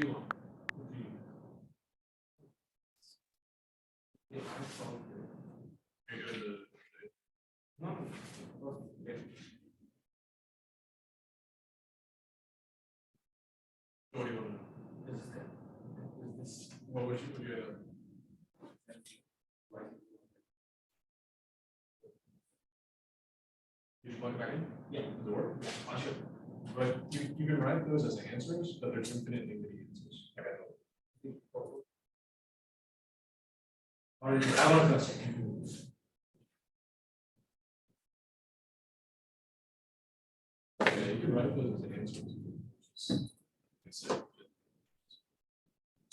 do you want? What do you need? Yeah, I saw Are you doing the no. what do you want to know? What would you have? Did you plug it back in? Yeah. Does it work? I should. But you can write those as answers, but there's infinitely many answers. Okay. I want to check. Yeah, you can write those as answers. So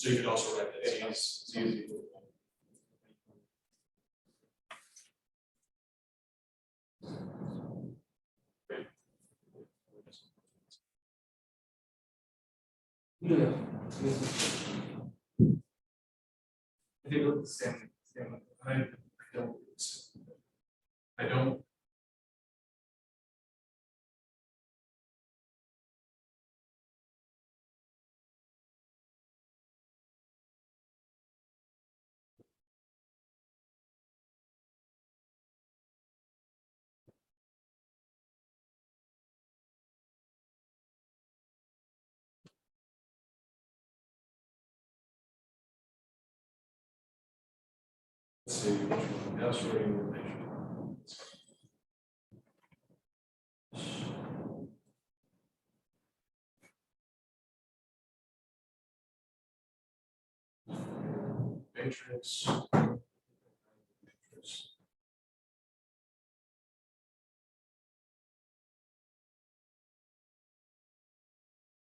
you could also write that it's easy. Yeah. They look the same. I don't. Let's see which one. Downstream rotation. Matrix.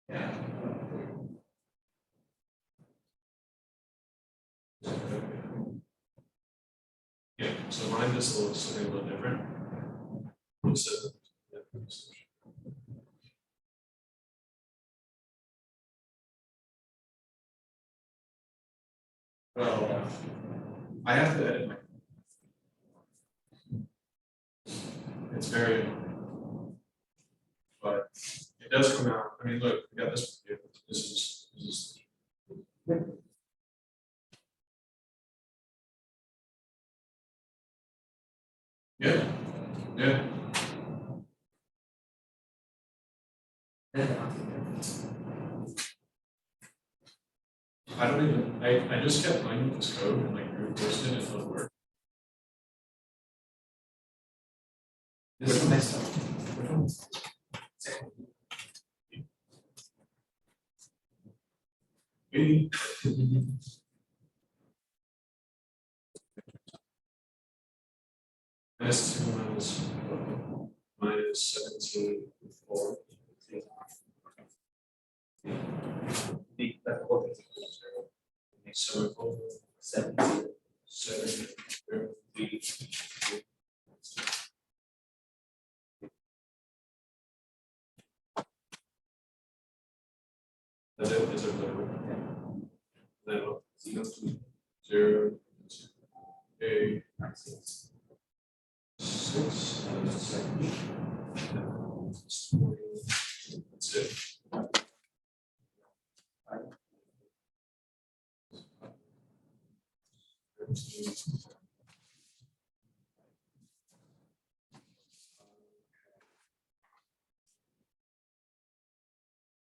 Yeah. Yeah, so mine just looks something a little different. Well, I have to edit my. It's very annoying. But it does come out. I mean, look, we got this one here. This is yeah. Yeah. I don't even I just kept playing with this code and like brute forced it and it work. This is messed up. Maybe. S2 minus 17.4. That's what So 17. 7. That's it. Is it whatever? No. 0. 8. 6. That's it.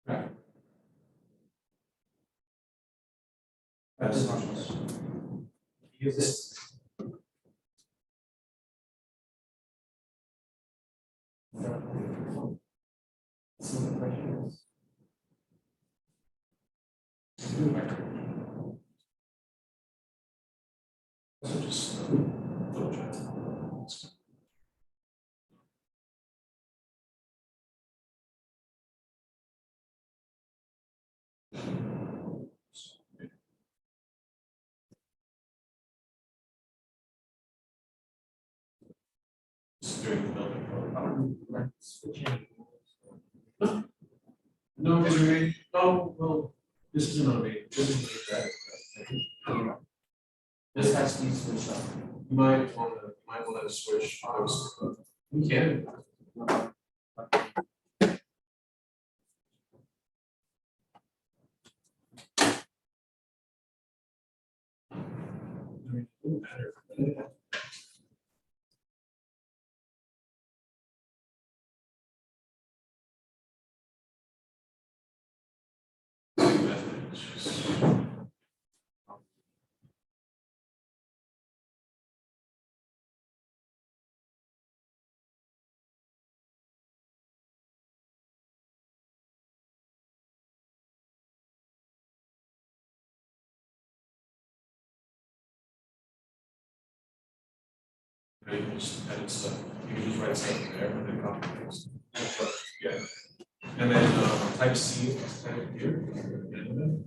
Right. That's Use this. So just double check. Just doing the building code. No, because we made. Oh well, this isn't on me. This is that. This has to be switched up. You might want to switch those. You can. I mean, it doesn't matter. You can just edit stuff. You can just write stuff there and then copy paste. Yeah. And then type C is type here. And then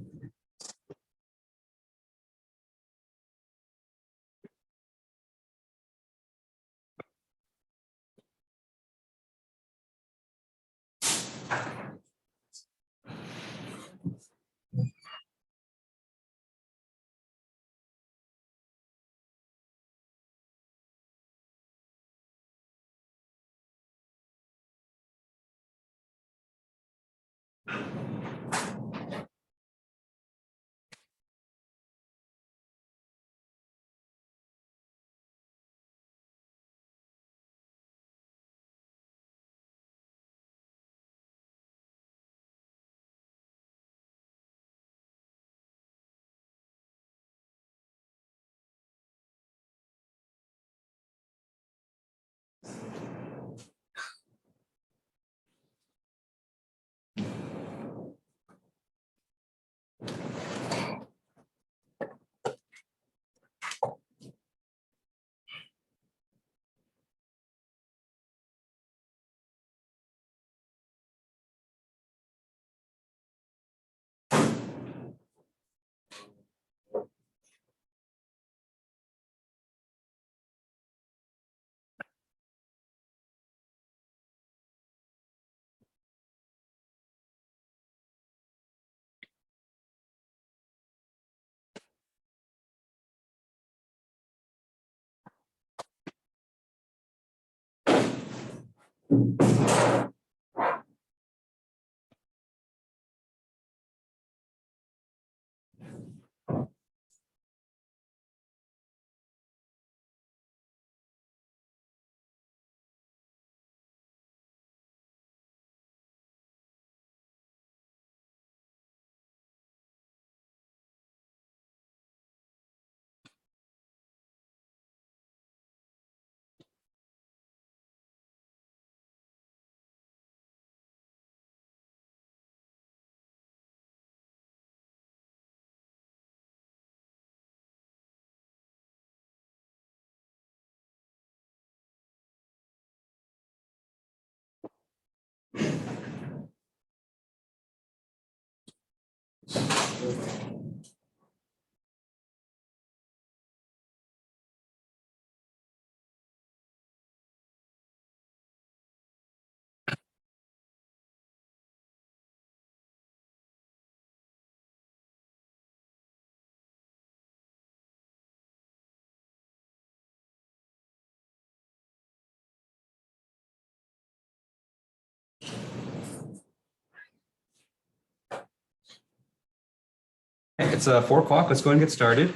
It's 4 o'clock. Let's go and get started.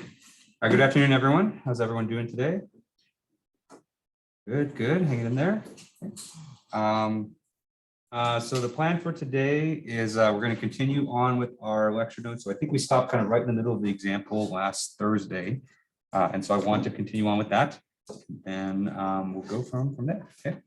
Good afternoon, everyone. How's everyone doing today? Good, good. Hanging in there. So the plan for today is we're going to continue on with our lecture notes. So I think we stopped kind of right in the middle of the example last Thursday. And so I want to continue on with that. And we'll go from there. Okay.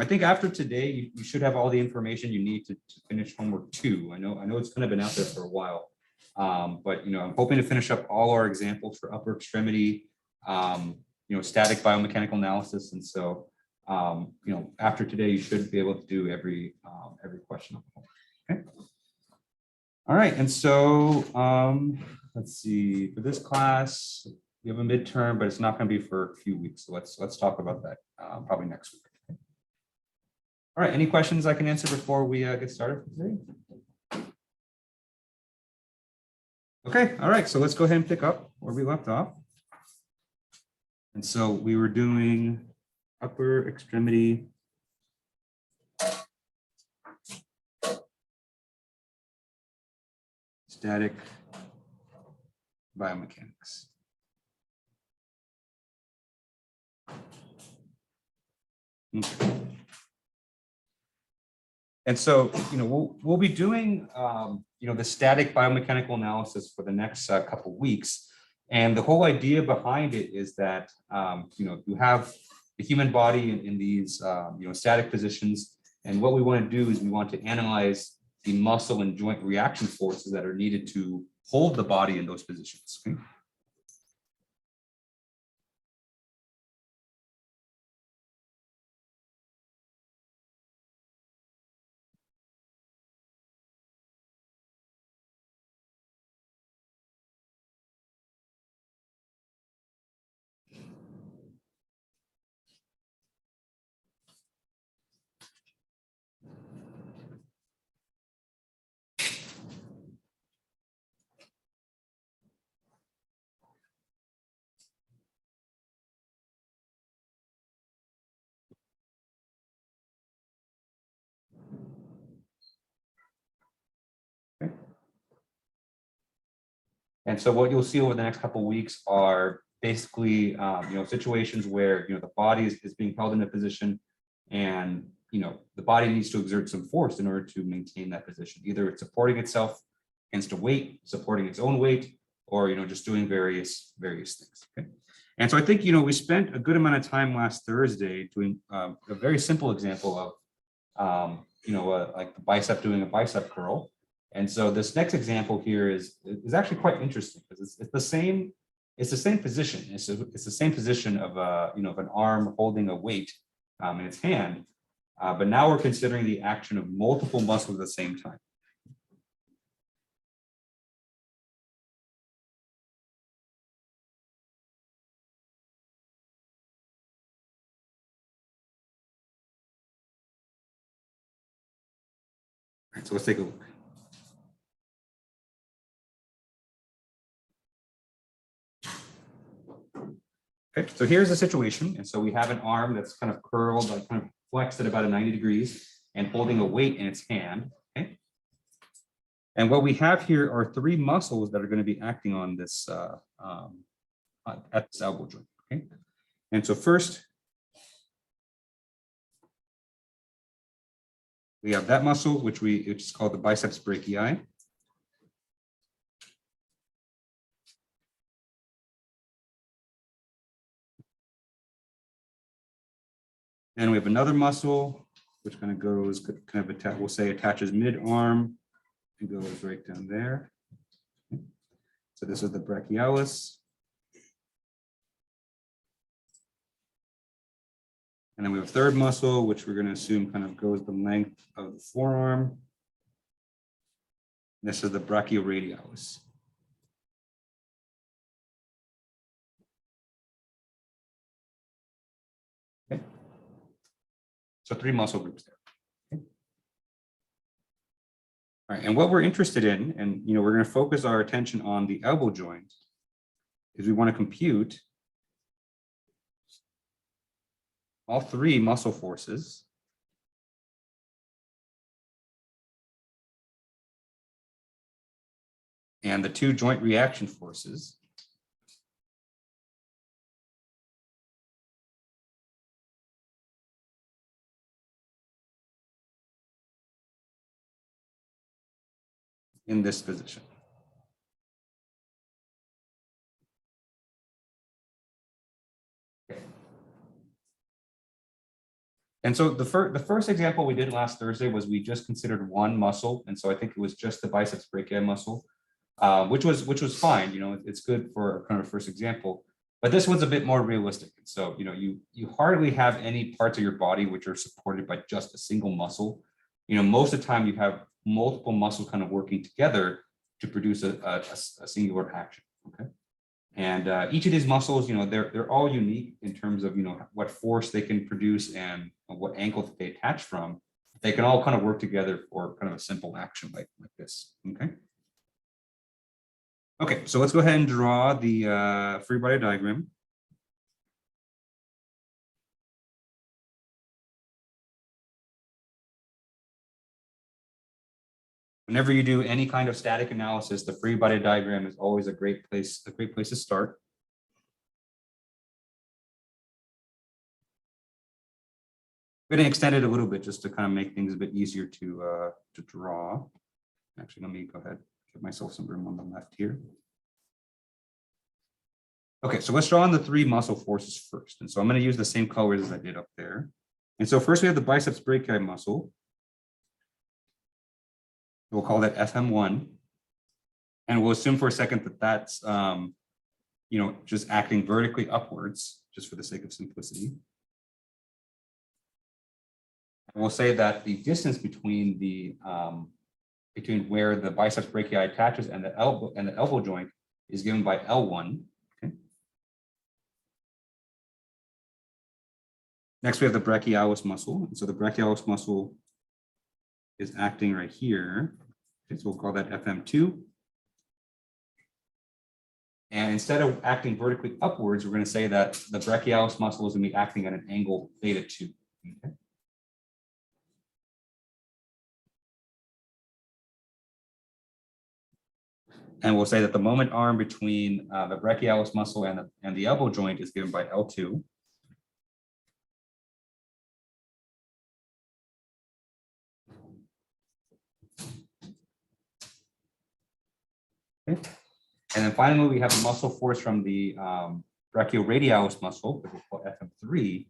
I think after today, you should have all the information you need to finish homework 2. I know it's kind of been out there for a while, but I'm hoping to finish up all our examples for upper extremity, static biomechanical analysis, and so after today, you should be able to do every question. Okay. All right, and so let's see. For this class, we have a midterm, but it's not going to be for a few weeks. So let's talk about that probably next week. Okay. All right. Any questions I can answer before we get started for today? Okay. All right. So let's go ahead and pick up where we left off. And so we were doing upper extremity static biomechanics. Okay. And so, we'll be doing, the static biomechanical analysis for the next couple weeks. And the whole idea behind it is that, you have the human body in these, static positions. And what we want to do is we want to analyze the muscle and joint reaction forces that are needed to hold the body in those positions. Okay? And so what you'll see over the next couple of weeks are basically, situations where, the body is being held in a position and, the body needs to exert some force in order to maintain that position. Either it's supporting itself against a weight, supporting its own weight, or, just doing various things. Okay. And so I think, we spent a good amount of time last Thursday doing a very simple example of, like the bicep doing a bicep curl. And so this next example here is actually quite interesting because it's the same position. It's the same position of of an arm holding a weight in its hand, but now we're considering the action of multiple muscles at the same time. All right, so let's take a look. Okay, so here's the situation. And so we have an arm that's kind of curled, like kind of flexed at about 90 degrees and holding a weight in its hand. Okay. And what we have here are three muscles that are going to be acting on this at this elbow joint. Okay. And so first, we have that muscle, which is called the biceps brachii. Then we have another muscle, which kind of goes, we'll say attaches mid-arm and goes right down there. So this is the brachialis. And then we have a third muscle, which we're going to assume kind of goes the length of the forearm. This is the brachioradialis. Okay. So three muscle groups there. Okay. All right, and what we're interested in, and we're going to focus our attention on the elbow joint, is we want to compute all three muscle forces and the two joint reaction forces in this position. Okay. And so the first example we did last Thursday was we just considered one muscle. And so I think it was just the biceps brachii muscle, which was fine. It's good for kind of a first example, but this one's a bit more realistic. So, you hardly have any parts of your body which are supported by just a single muscle. Most of the time you have multiple muscles kind of working together to produce a singular action. Okay. And each of these muscles, they're all unique in terms of, what force they can produce and what angle that they attach from. They can all kind of work together for kind of a simple action like this. Okay. Okay, so let's go ahead and draw the free body diagram. Whenever you do any kind of static analysis, the free body diagram is always a great place to start. We're going to extend it a little bit just to kind of make things a bit easier to draw. Actually, let me go ahead, give myself some room on the left here. Okay, so let's draw on the three muscle forces first. And so I'm going to use the same colors as I did up there. And so first we have the biceps brachii muscle. We'll call that FM1. And we'll assume for a second that that's, just acting vertically upwards, just for the sake of simplicity. And we'll say that the distance between between where the biceps brachii attaches and the elbow joint is given by L1. Okay. Next, we have the brachialis muscle. And so the brachialis muscle is acting right here. Okay, so we'll call that FM2. And instead of acting vertically upwards, we're going to say that the brachialis muscle is going to be acting at an angle theta 2. Okay. And we'll say that the moment arm between the brachialis muscle and the elbow joint is given by L2. Okay. And then finally, we have the muscle force from the brachioradialis muscle, which we call FM3.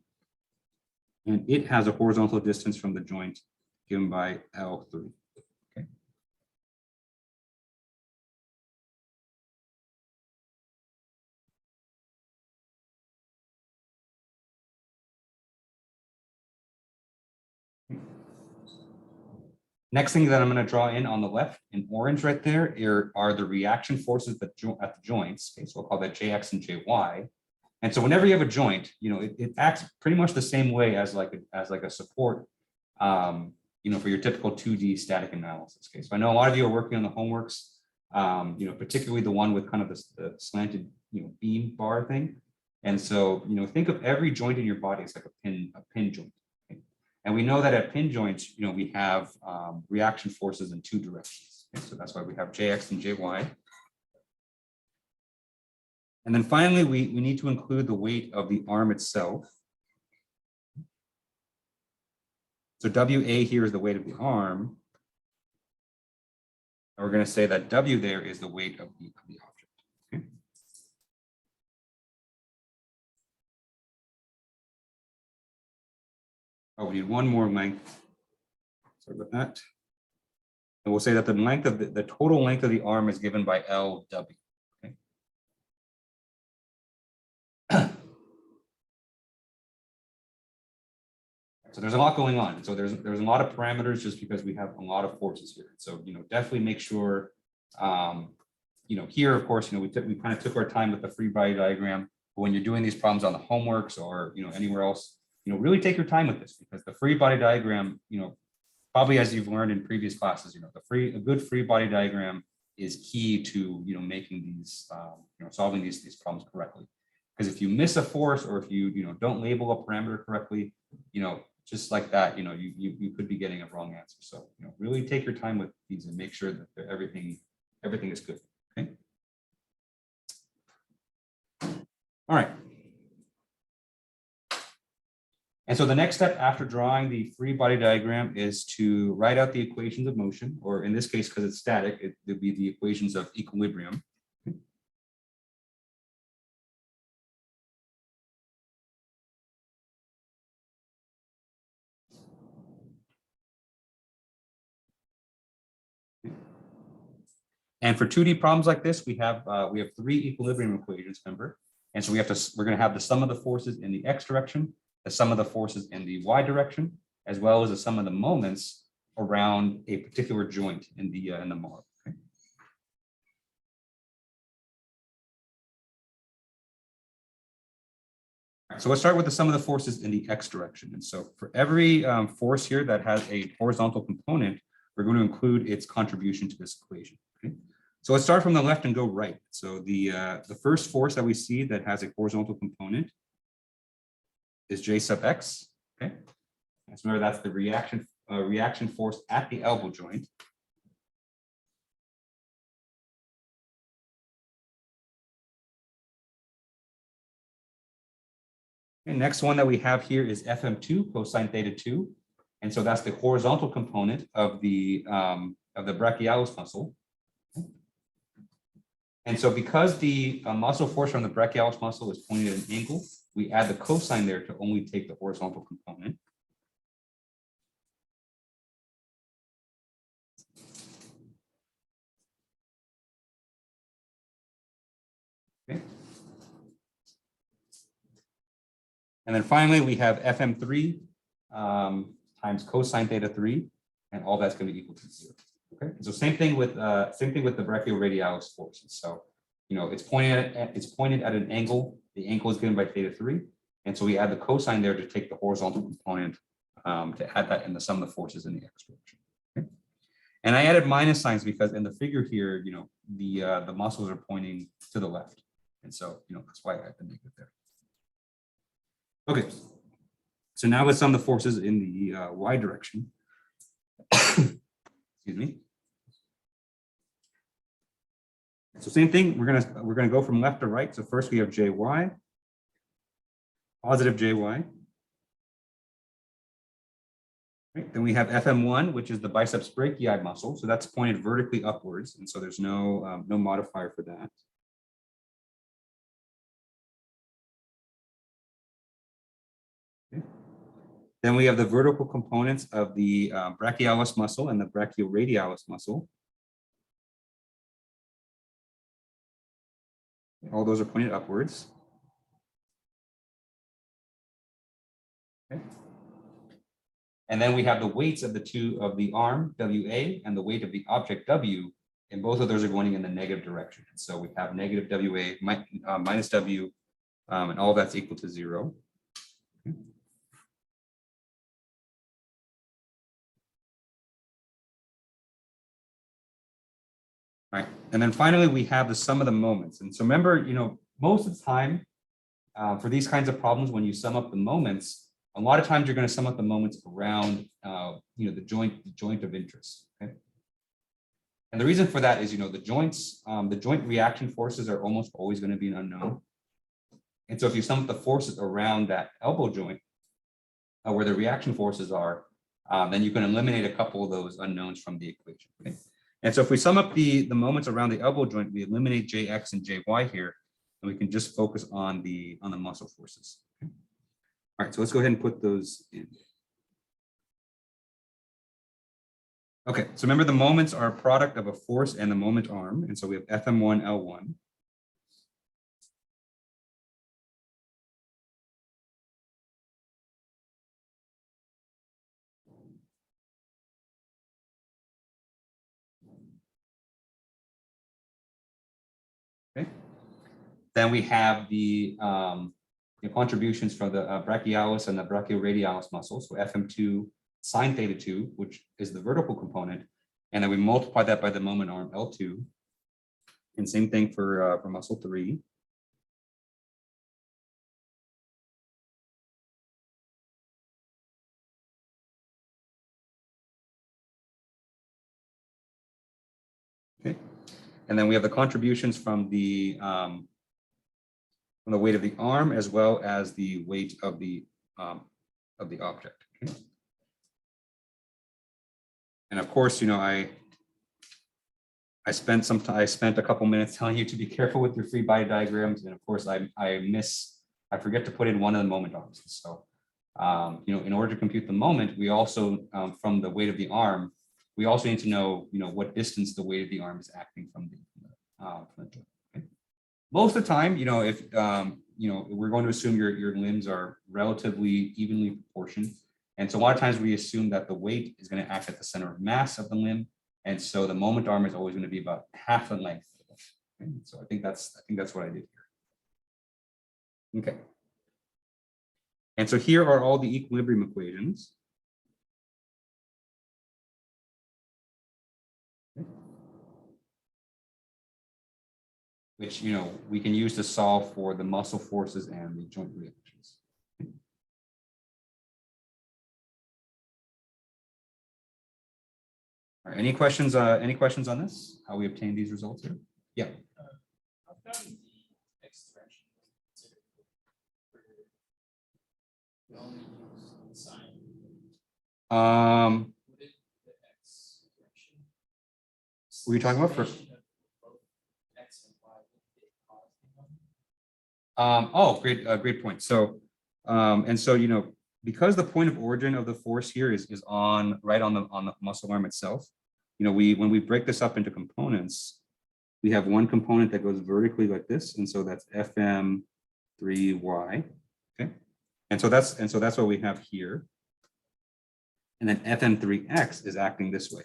And it has a horizontal distance from the joint given by L3. Okay. Next thing that I'm going to draw in on the left in orange right there are the reaction forces at the joints. Okay, so we'll call that JX and JY. And so whenever you have a joint, it acts pretty much the same way as like a support, for your typical 2D static analysis. Okay, so I know a lot of you are working on the homeworks, particularly the one with kind of the slanted, beam bar thing. And so, think of every joint in your body as like a pin joint. And we know that at pin joints, we have reaction forces in two directions. Okay, so that's why we have JX and JY. And then finally, we need to include the weight of the arm itself. So WA here is the weight of the arm. And we're going to say that W there is the weight of the object. Okay. Oh, we need one more length. Sorry about that. And we'll say that the length of the total length of the arm is given by LW. Okay. So there's a lot going on. So there's a lot of parameters just because we have a lot of forces here. So definitely make sure here, of course, we kind of took our time with the free body diagram. But when you're doing these problems on the homeworks or anywhere else, really take your time with this, because the free body diagram, probably as you've learned in previous classes, a good free body diagram is key to making these solving these problems correctly. Because if you miss a force or if you don't label a parameter correctly, just like that, you could be getting a wrong answer. So really take your time with these and make sure that everything is good. Okay. All right. And so the next step after drawing the free body diagram is to write out the equations of motion, or in this case, because it's static, it would be the equations of equilibrium. And for 2D problems like this, we have three equilibrium equations, remember? And so we're going to have the sum of the forces in the X direction, the sum of the forces in the Y direction, as well as the sum of the moments around a particular joint in the molar. Okay? So let's start with the sum of the forces in the X direction. And so for every force here that has a horizontal component, we're going to include its contribution to this equation. Okay? So let's start from the left and go right. So the first force that we see that has a horizontal component is J sub X. Okay. So remember, that's the reaction force at the elbow joint. Okay, next one that we have here is FM2 cosine theta 2. And so that's the horizontal component of the brachialis muscle. And so because the muscle force from the brachialis muscle is pointed at an angle, we add the cosine there to only take the horizontal component. Okay. And then finally, we have FM3 times cosine theta 3, and all that's going to be equal to 0. Okay, so same thing with the brachioradialis forces. So, it's pointed at an angle. The angle is given by theta 3, and so we add the cosine there to take the horizontal component to add that in the sum of the forces in the x direction. Okay? And I added minus signs because in the figure here, the muscles are pointing to the left, and so that's why I add the negative there. Okay, so now let's sum the forces in the y direction. Excuse me. So same thing, we're gonna go from left to right. So first we have JY, positive JY. Right, then we have FM1, which is the biceps brachii muscle. So that's pointed vertically upwards, and so there's no modifier for that. Okay. Then we have the vertical components of the brachialis muscle and the brachioradialis muscle. All those are pointed upwards. Okay. And then we have the weights of the arm, WA, and the weight of the object, W, and both of those are going in the negative direction. So we have negative WA minus W, and all that's equal to 0. Okay. All right, and then finally we have the sum of the moments. And so remember, most of the time for these kinds of problems, when you sum up the moments, a lot of times you're going to sum up the moments around, the joint of interest. Okay, and the reason for that is, the joint reaction forces are almost always going to be an unknown. And so if you sum up the forces around that elbow joint, where the reaction forces are, then you can eliminate a couple of those unknowns from the equation. Okay? And so if we sum up the moments around the elbow joint, we eliminate JX and JY here, and we can just focus on the muscle forces. Okay? All right, so let's go ahead and put those in. Okay, so remember the moments are a product of a force and the moment arm, and so we have FM1, L1. Okay. Then we have the contributions from the brachialis and the brachioradialis muscles, so FM2 sine theta 2, which is the vertical component, and then we multiply that by the moment arm L2, and same thing for muscle 3. Okay, and then we have the contributions from the weight of the arm as well as the weight of the object. Okay? And of course, I spent a couple minutes telling you to be careful with your free body diagrams, and of course, I forget to put in one of the moment arms. So, in order to compute the moment, we also from the weight of the arm, we also need to know, what distance the weight of the arm is acting from the joint. Okay? Most of the time, if we're going to assume your limbs are relatively evenly proportioned, and so a lot of times we assume that the weight is going to act at the center of mass of the limb, and so the moment arm is always going to be about half the length. Okay? So I think that's what I did here. Okay. And so here are all the equilibrium equations. Which we can use to solve for the muscle forces and the joint reactions. All right, any questions on this? How we obtain these results here? Yeah. I've done the extraction. We only use the sign. Um, Would it the X direction? What are you talking about for- Summation of both X and Y, would it cause the one? great point. So, and so, because the point of origin of the force here is right on the muscle arm itself, when we break this up into components, we have one component that goes vertically like this, and so that's FM3Y. Okay, and so that's what we have here, and then FM3X is acting this way.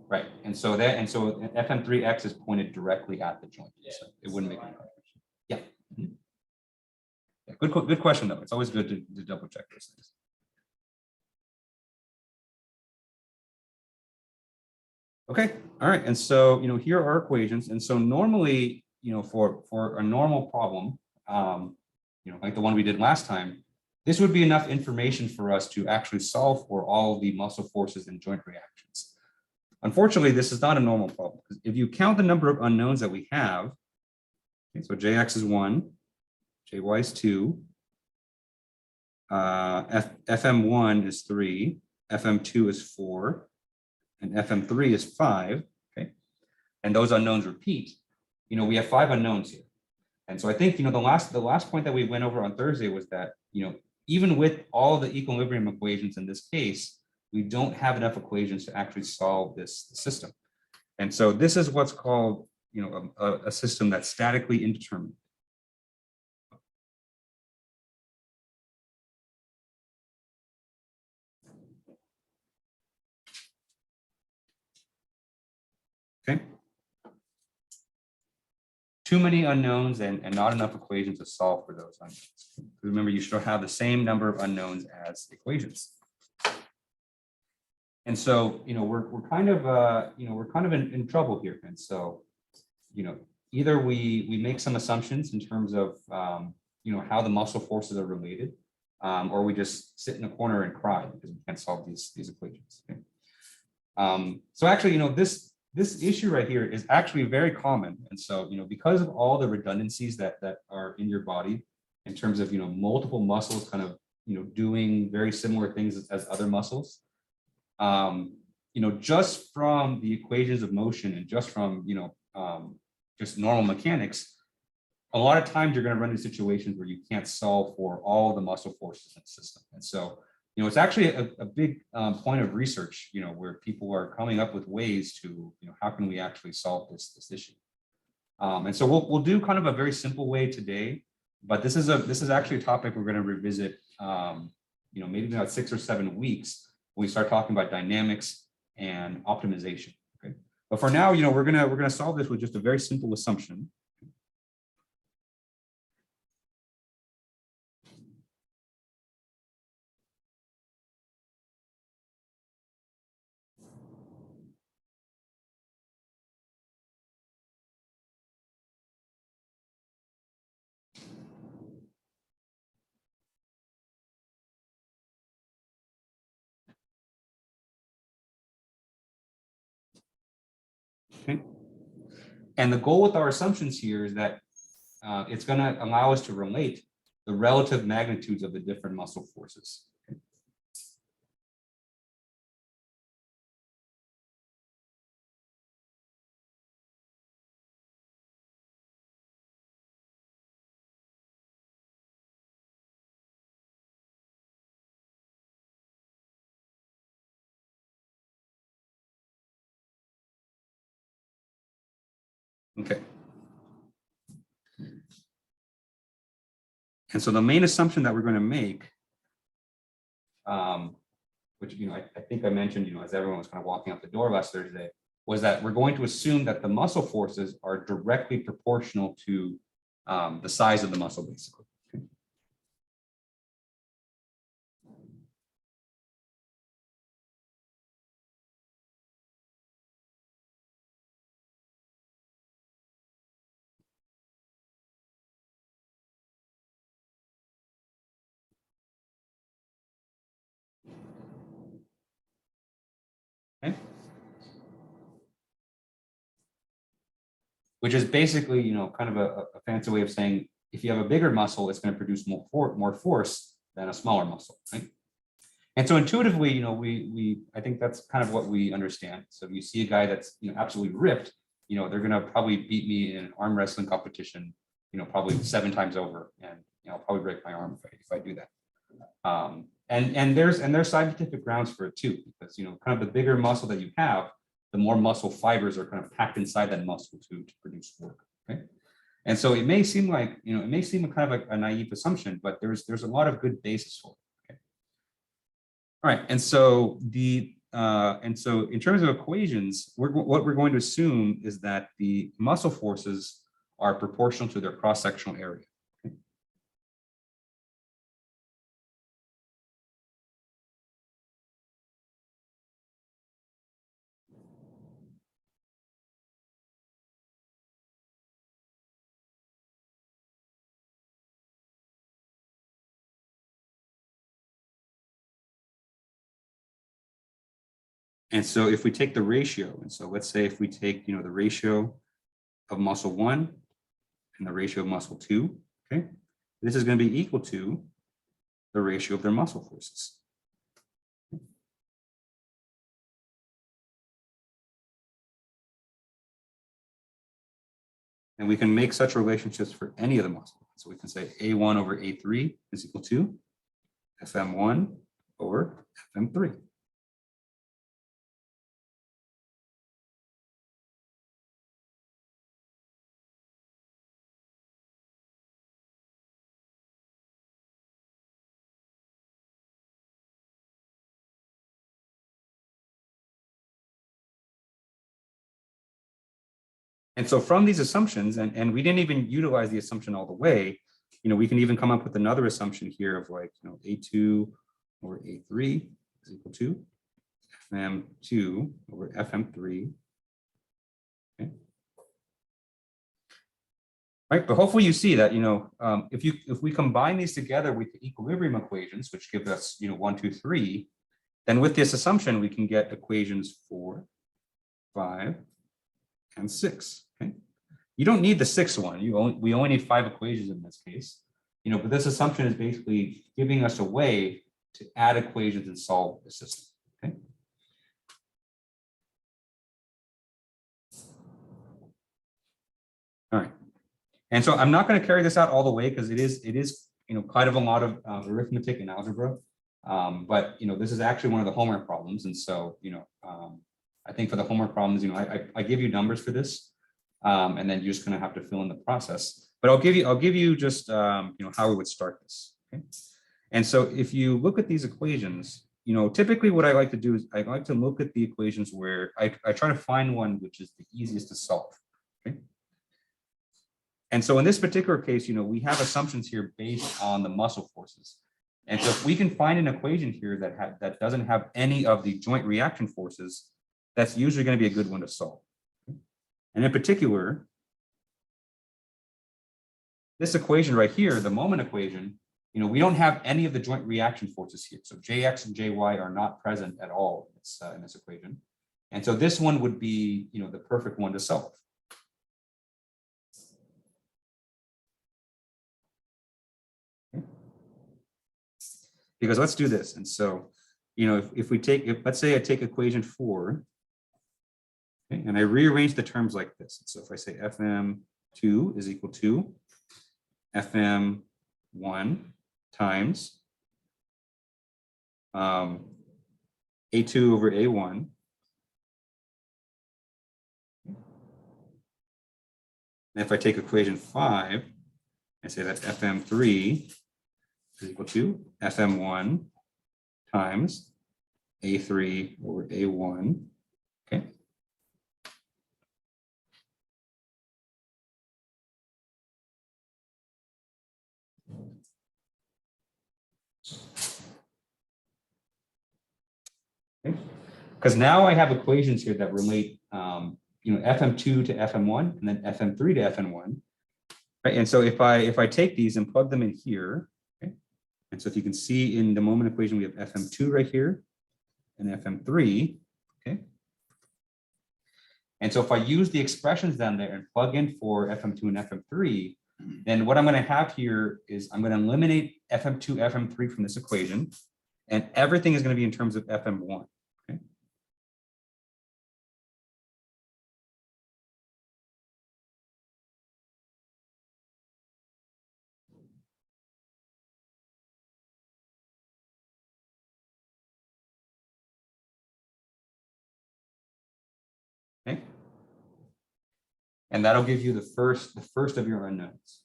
Right, and so FM3X is pointed directly at the joint, so it wouldn't make any difference. Yeah. Mhm. Yeah, good question though. It's always good to double check those things. Okay, all right, and so here are our equations, and so normally for a normal problem, like the one we did last time, this would be enough information for us to actually solve for all of the muscle forces and joint reactions. Unfortunately, this is not a normal problem, because if you count the number of unknowns that we have, okay, so Jx is 1, Jy is 2, FM1 is 3, FM2 is 4, and FM3 is 5, okay? And those unknowns repeat, we have 5 unknowns here. And so I think, the last point that we went over on Thursday was that, even with all the equilibrium equations in this case, we don't have enough equations to actually solve this system. And so this is what's called, a system that's statically indeterminate. Okay. Too many unknowns and not enough equations to solve for those unknowns. Remember, you should have the same number of unknowns as equations. And so, we're kind of in trouble here. And so, either we make some assumptions in terms of, how the muscle forces are related, or we just sit in a corner and cry because we can't solve these equations. Okay? So actually, this issue right here is actually very common. And so, because of all the redundancies that are in your body in terms of, multiple muscles kind of, doing very similar things as other muscles, just from the equations of motion and just from, just normal mechanics, a lot of times you're going to run into situations where you can't solve for all the muscle forces in the system. And so, it's actually a big point of research, where people are coming up with ways to, how can we actually solve this issue? And so we'll do kind of a very simple way today, but this is actually a topic we're going to revisit, maybe in about 6 or 7 weeks when we start talking about dynamics and optimization. Okay, but for now, we're gonna solve this with just a very simple assumption. Okay. And the goal with our assumptions here is that it's going to allow us to relate the relative magnitudes of the different muscle forces. Okay. Okay. And so the main assumption that we're going to make, which I think I mentioned, as everyone was kind of walking out the door last Thursday, was that we're going to assume that the muscle forces are directly proportional to the size of the muscle, basically. Okay. Okay. Which is basically, kind of a fancy way of saying if you have a bigger muscle, it's going to produce more force than a smaller muscle, right? And so intuitively, you know, I think that's kind of what we understand. So if you see a guy that's, you know, absolutely ripped, you know, they're going to probably beat me in an arm wrestling competition, you know, probably 7 times over, and you know, I'll probably break my arm if I do that. And there's scientific grounds for it too, because, you know, kind of the bigger muscle that you have, the more muscle fibers are kind of packed inside that muscle to produce work. Okay. And so it may seem like, you know, it may seem kind of a naive assumption, but there's a lot of good basis for it. Okay. All right. And so in terms of equations, what we're going to assume is that the muscle forces are proportional to their cross-sectional area. Okay. And so if we take the ratio, and so let's say if we take, you know, the ratio of muscle 1 and the ratio of muscle 2, okay, this is going to be equal to the ratio of their muscle forces. And we can make such relationships for any of the muscles. So we can say A1 over A3 is equal to FM1 over FM3. And so from these assumptions, and we didn't even utilize the assumption all the way, you know, we can even come up with another assumption here of like, you know, A2 over A3 is equal to FM2 over FM3. Okay. Right, but hopefully you see that, you know, if we combine these together with the equilibrium equations, which give us, you know, 1, 2, 3, then with this assumption, we can get equations 4, 5, and 6. Okay, you don't need the 6th one. We only need 5 equations in this case, you know. But this assumption is basically giving us a way to add equations and solve the system. Okay. All right, and so I'm not going to carry this out all the way because it is you know, kind of a lot of arithmetic and algebra, but you know, this is actually one of the homework problems, and so you know. I think for the homework problems, you know, I give you numbers for this, and then you're just going to have to fill in the process. But I'll give you just you know, how we would start this. Okay, and so if you look at these equations, you know, typically what I like to do is I like to look at the equations where I try to find one which is the easiest to solve. Okay, and so in this particular case, you know, we have assumptions here based on the muscle forces. And so if we can find an equation here that doesn't have any of the joint reaction forces, that's usually going to be a good one to solve. And in particular, this equation right here, the moment equation, you know, we don't have any of the joint reaction forces here. So Jx and Jy are not present at all in this equation. And so this one would be, you know, the perfect one to solve. Okay. Because let's do this. And so, you know, if let's say I take equation 4, okay, and I rearrange the terms like this. So if I say FM2 is equal to FM1 times A2 over A1. And if I take equation 5 and say that FM3 is equal to FM1 times A3 over A1, okay. Because now I have equations here that relate, you know, FM2 to FM1 and then FM3 to FM1, right? And so if I take these and plug them in here, okay, and so if you can see in the moment equation, we have FM2 right here and FM3, okay. And so if I use the expressions down there and plug in for FM2 and FM3, then what I'm going to have here is I'm going to eliminate FM2, FM3 from this equation, and everything is going to be in terms of FM1. Okay. Okay. And that'll give you the first of your unknowns.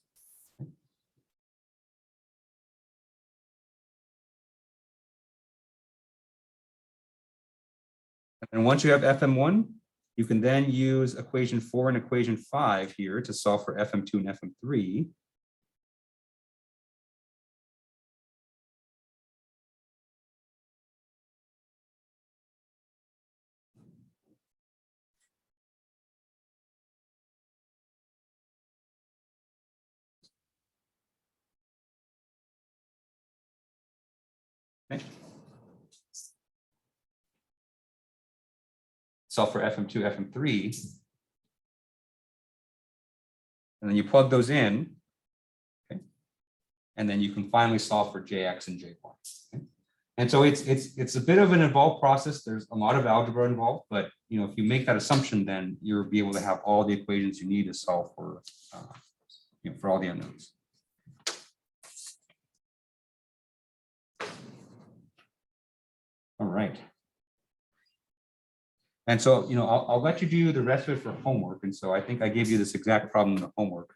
And once you have FM1, you can then use equation 4 and equation 5 here to solve for FM2 and FM3. Okay. Solve for FM2, FM3. And then you plug those in. Okay. And then you can finally solve for JX and JY. Okay. And so it's a bit of an involved process. There's a lot of algebra involved, but if you make that assumption, then you'll be able to have all the equations you need to solve for for all the unknowns. All right. And so, I'll let you do the rest of it for homework. And so I think I gave you this exact problem in the homework,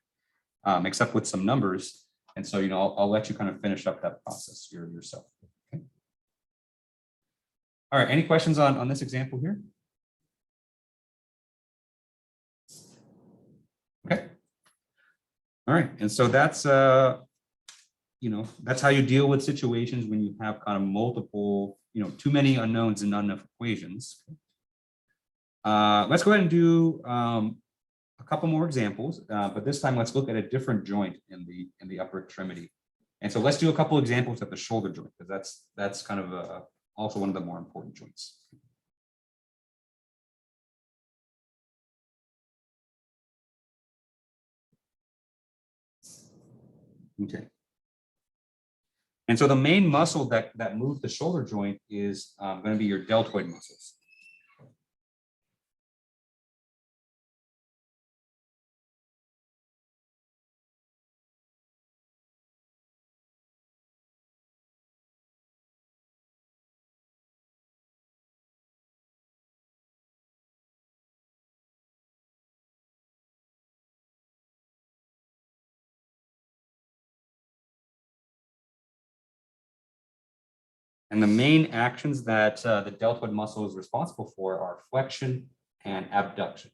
except with some numbers. And so, I'll let you kind of finish up that process yourself. Okay. All right. Any questions on this example here? Okay. All right. And so that's, that's how you deal with situations when you have kind of multiple, too many unknowns and not enough equations. Let's go ahead and do a couple more examples, but this time let's look at a different joint in the upper extremity. And so let's do a couple examples at the shoulder joint, because that's kind of also one of the more important joints. Okay. And so the main muscle that moves the shoulder joint is going to be your deltoid muscles. And the main actions that the deltoid muscle is responsible for are flexion and abduction.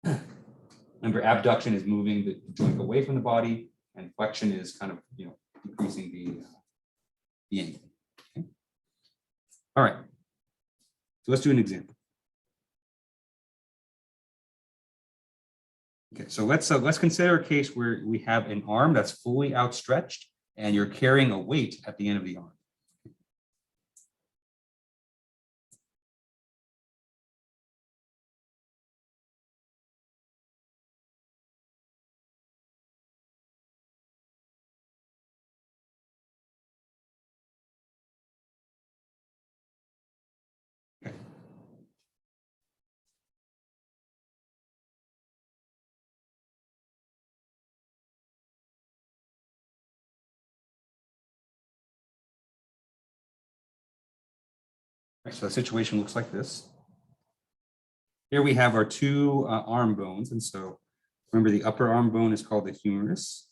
Okay. Remember, abduction is moving the joint away from the body, and flexion is kind of decreasing the angle. Okay. All right. So let's do an example. Okay, so let's consider a case where we have an arm that's fully outstretched, and you're carrying a weight at the end of the arm. Okay. So the situation looks like this. Here we have our two arm bones. And so remember, the upper arm bone is called the humerus.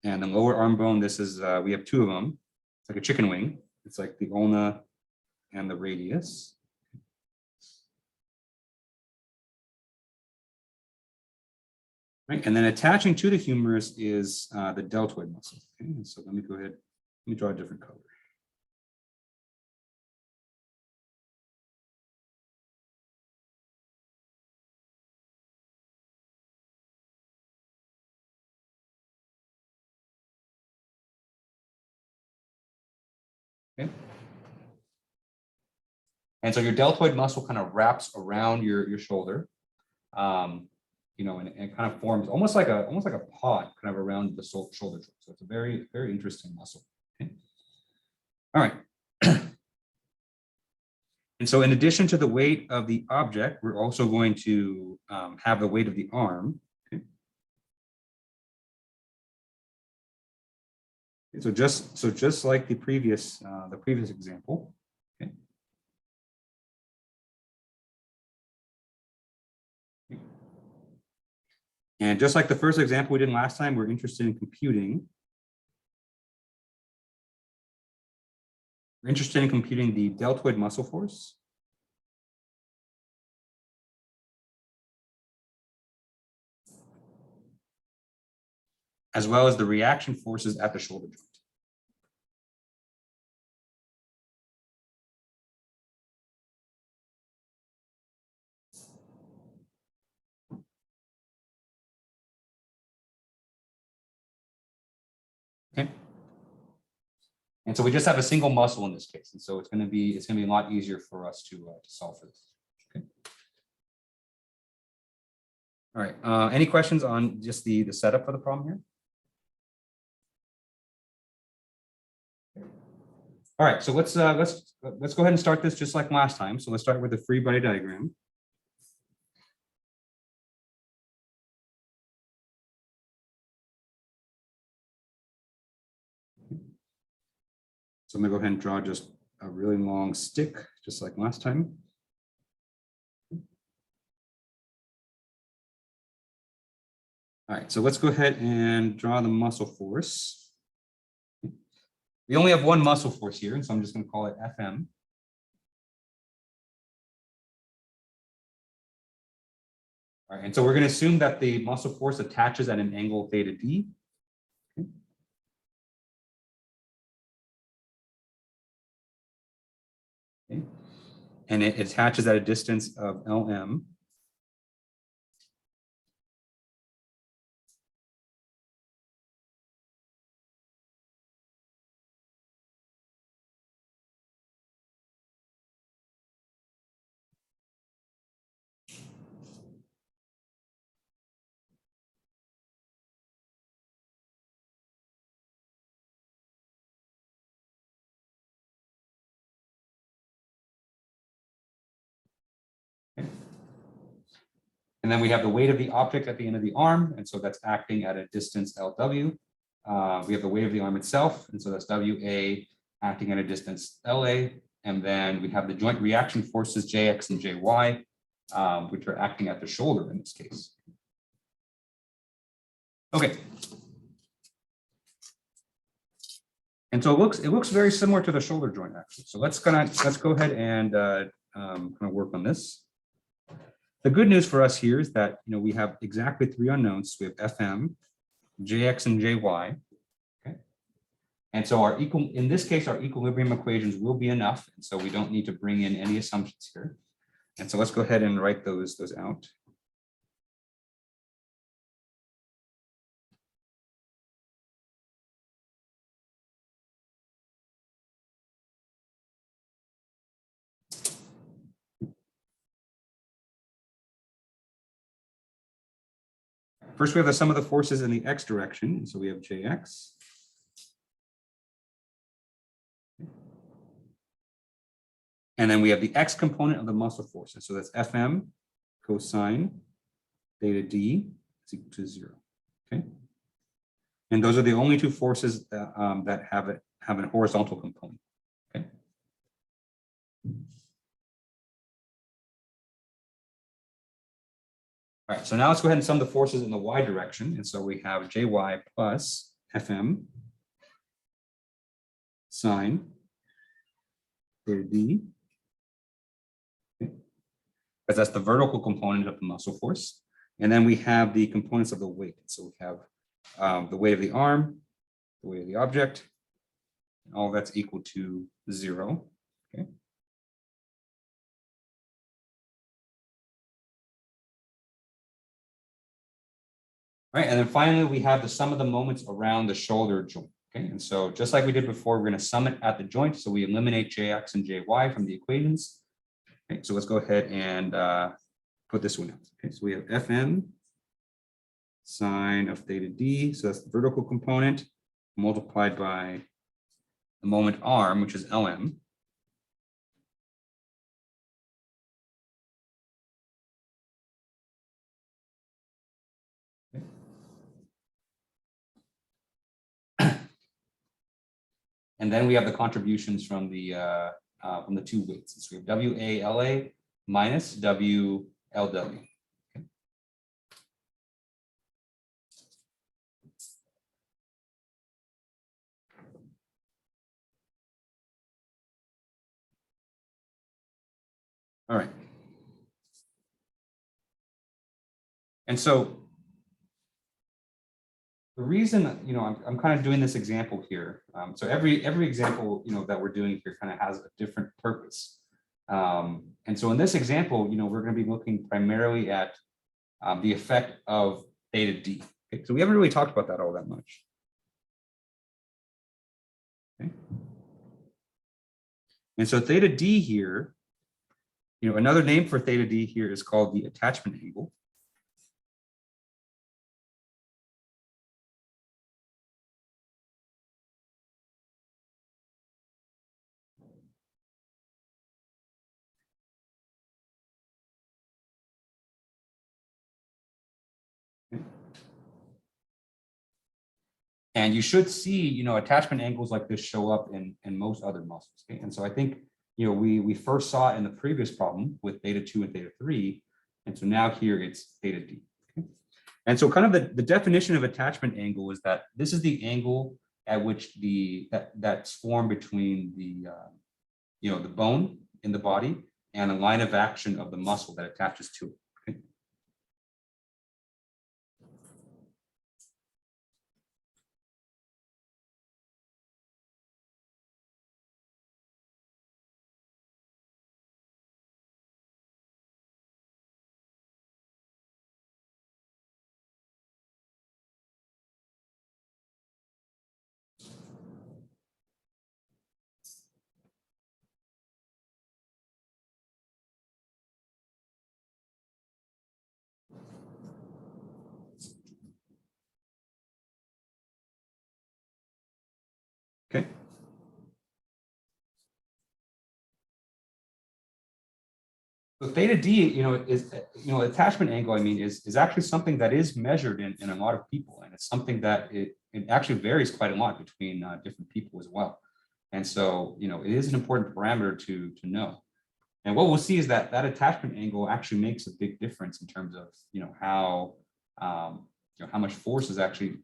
And the lower arm bone, this is, we have two of them. It's like a chicken wing. It's like the ulna and the radius. Right. And then attaching to the humerus is the deltoid muscle. Okay. And so let me go ahead, let me draw a different color. Okay. And so your deltoid muscle kind of wraps around your shoulder. and kind of forms almost like a pod kind of around the shoulder joint. So it's a very, very interesting muscle. Okay. All right. And so in addition to the weight of the object, we're also going to have the weight of the arm. Okay. So just like the previous example. Okay. And just like the first example we did last time, we're interested in computing. We're interested in computing the deltoid muscle force. As well as the reaction forces at the shoulder joint. Okay. And so we just have a single muscle in this case, and so it's going to be a lot easier for us to solve for this. Okay. All right. Any questions on just the setup for the problem here? All right. So let's go ahead and start this just like last time. So let's start with the free body diagram. So I'm going to go ahead and draw just a really long stick, just like last time. All right, so let's go ahead and draw the muscle force. We only have one muscle force here, and so I'm just going to call it FM. All right, and so we're going to assume that the muscle force attaches at an angle theta D. Okay. And it attaches at a distance of LM. And then we have the weight of the object at the end of the arm, and so that's acting at a distance LW. We have the weight of the arm itself, and so that's WA acting at a distance LA. And then we have the joint reaction forces JX and JY, which are acting at the shoulder in this case. Okay. And so it looks very similar to the shoulder joint actually. So let's go ahead and kind of work on this. The good news for us here is that we have exactly three unknowns. We have FM, JX, and JY. Okay. And so in this case, our equilibrium equations will be enough. And so we don't need to bring in any assumptions here. And so let's go ahead and write those out. First, we have the sum of the forces in the x direction. And so we have JX. And then we have the x component of the muscle forces. So that's FM cosine theta D is equal to 0. Okay. And those are the only two forces that have a horizontal component. Okay. All right, so now let's go ahead and sum the forces in the y direction. And so we have JY plus FM sine theta D. Okay. Because that's the vertical component of the muscle force. And then we have the components of the weight. So we have the weight of the arm, the weight of the object, and all that's equal to 0. Okay. All right, and then finally, we have the sum of the moments around the shoulder joint. Okay, and so just like we did before, we're going to sum it at the joint. So we eliminate JX and JY from the equations. Okay, so let's go ahead and put this one out. Okay, so we have FM sine of theta d. So that's the vertical component multiplied by the moment arm, which is LM. And then we have the contributions from the two weights. So we have WALA minus WLW. Okay. All right. And so the reason, I'm kind of doing this example here. So every example, that we're doing here kind of has a different purpose. And so in this example, we're going to be looking primarily at the effect of theta D. Okay, so we haven't really talked about that all that much. Okay. And so theta D here, another name for theta D here is called the attachment angle. And you should see, attachment angles like this show up in most other muscles. Okay? And so I think, we first saw it in the previous problem with theta 2 and theta 3. And so now here it's theta D. Okay? And so kind of the definition of attachment angle is that this is the angle at which that's formed between the, the bone in the body and the line of action of the muscle that attaches to it. Okay? Okay. So theta D, is, attachment angle, is actually something that is measured in a lot of people. And it's something that it actually varies quite a lot between different people as well. And so, it is an important parameter to know. And what we'll see is that attachment angle actually makes a big difference in terms of, how, how much force is actually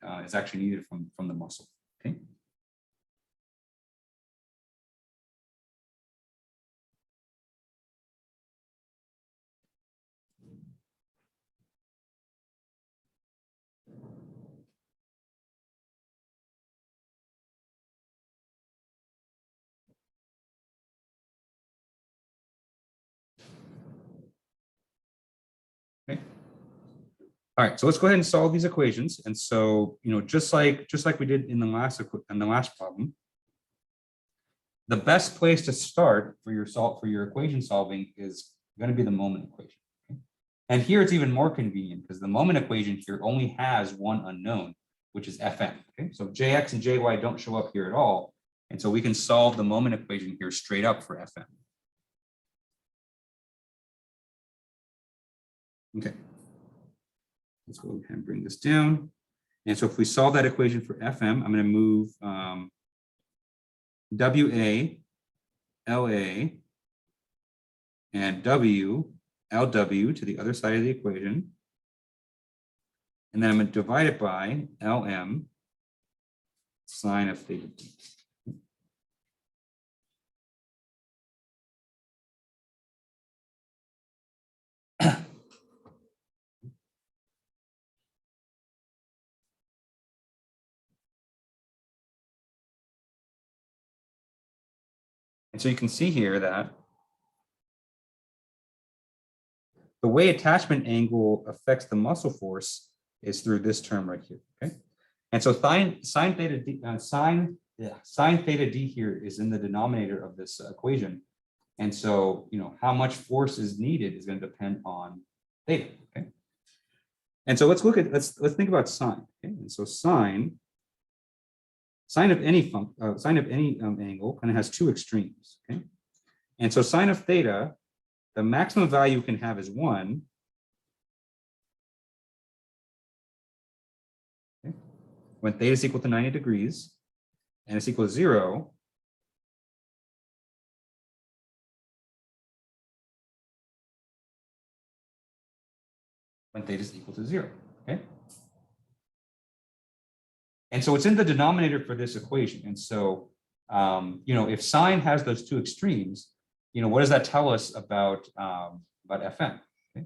needed from the muscle. Okay. Okay. All right, so let's go ahead and solve these equations. And so, just like we did in the last problem, the best place to start for your equation solving is going to be the moment equation. Okay? And here it's even more convenient because the moment equation here only has one unknown, which is Fm. Okay, so Jx and Jy don't show up here at all, and so we can solve the moment equation here straight up for Fm. Okay. Let's go ahead and bring this down. And so if we solve that equation for Fm, I'm going to move WA, LA, and W, LW to the other side of the equation. And then I'm going to divide it by LM sine of theta D. And so you can see here that the way attachment angle affects the muscle force is through this term right here. Okay, and so sine theta D here is in the denominator of this equation, and so how much force is needed is going to depend on theta. Okay, And so let's think about sine. Okay? And so sine of any angle kind of has two extremes. Okay, and so sine of theta, the maximum value you can have is 1. Okay, when theta is equal to 90 degrees, and it's equal to 0 when theta is equal to 0. Okay. And so it's in the denominator for this equation. And so, if sine has those two extremes, what does that tell us about Fm? Okay?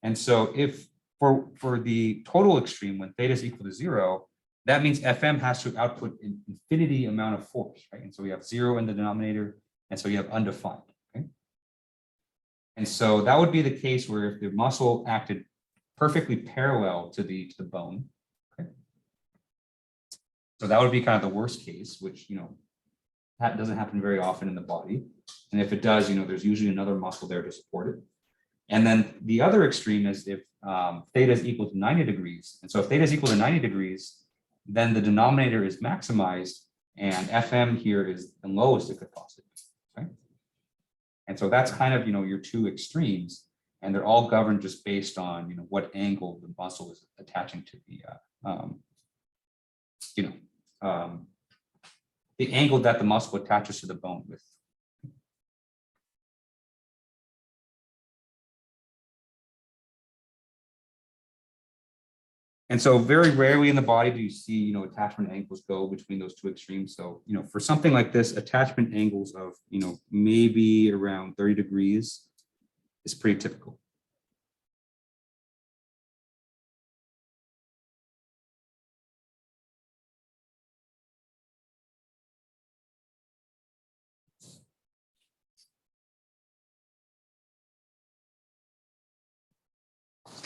And so if for the total extreme, when theta is equal to 0, that means Fm has to output an infinity amount of force, right? And so we have 0 in the denominator, and so you have undefined. Okay. And so that would be the case where if the muscle acted perfectly parallel to the bone. Okay. So that would be kind of the worst case, which that doesn't happen very often in the body. And if it does, there's usually another muscle there to support it. And then the other extreme is if theta is equal to 90 degrees. And so if theta is equal to 90 degrees, then the denominator is maximized and Fm here is the lowest it could possibly be. Okay. And so that's kind of, your two extremes, and they're all governed just based on, what angle the muscle is attaching to the angle that the muscle attaches to the bone with. And so very rarely in the body do you see, attachment angles go between those two extremes. So, for something like this, attachment angles of, maybe around 30 degrees is pretty typical.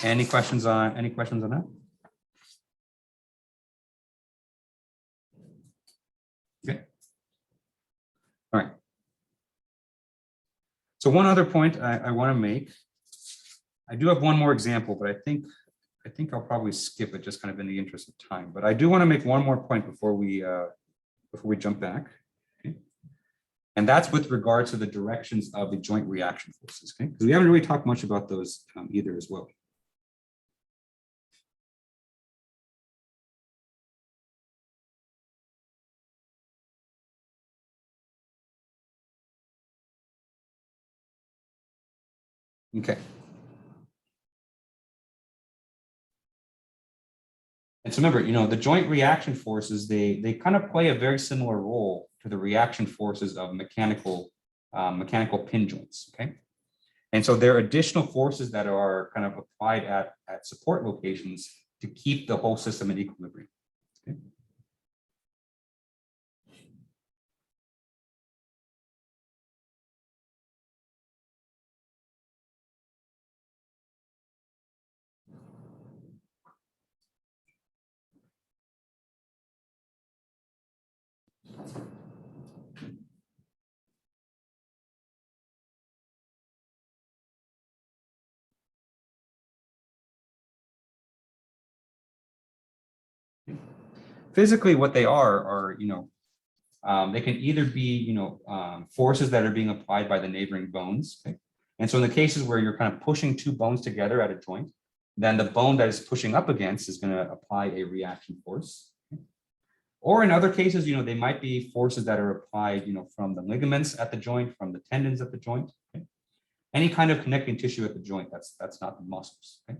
Any questions on that? Okay. All right. So one other point I want to make, I do have one more example, but I think I'll probably skip it just kind of in the interest of time. But I do want to make one more point before we jump back. Okay. And that's with regard to the directions of the joint reaction forces. Okay, because we haven't really talked much about those either as well. Okay. And so remember, the joint reaction forces, they kind of play a very similar role to the reaction forces of mechanical pin joints. Okay. And so there are additional forces that are kind of applied at support locations to keep the whole system in equilibrium. Okay. Physically, what they are they can either be forces that are being applied by the neighboring bones. Okay? And so in the cases where you're kind of pushing two bones together at a joint, then the bone that is pushing up against is going to apply a reaction force. Okay? Or in other cases, they might be forces that are applied, from the ligaments at the joint, from the tendons at the joint. Okay? Any kind of connecting tissue at the joint, that's not the muscles. Okay?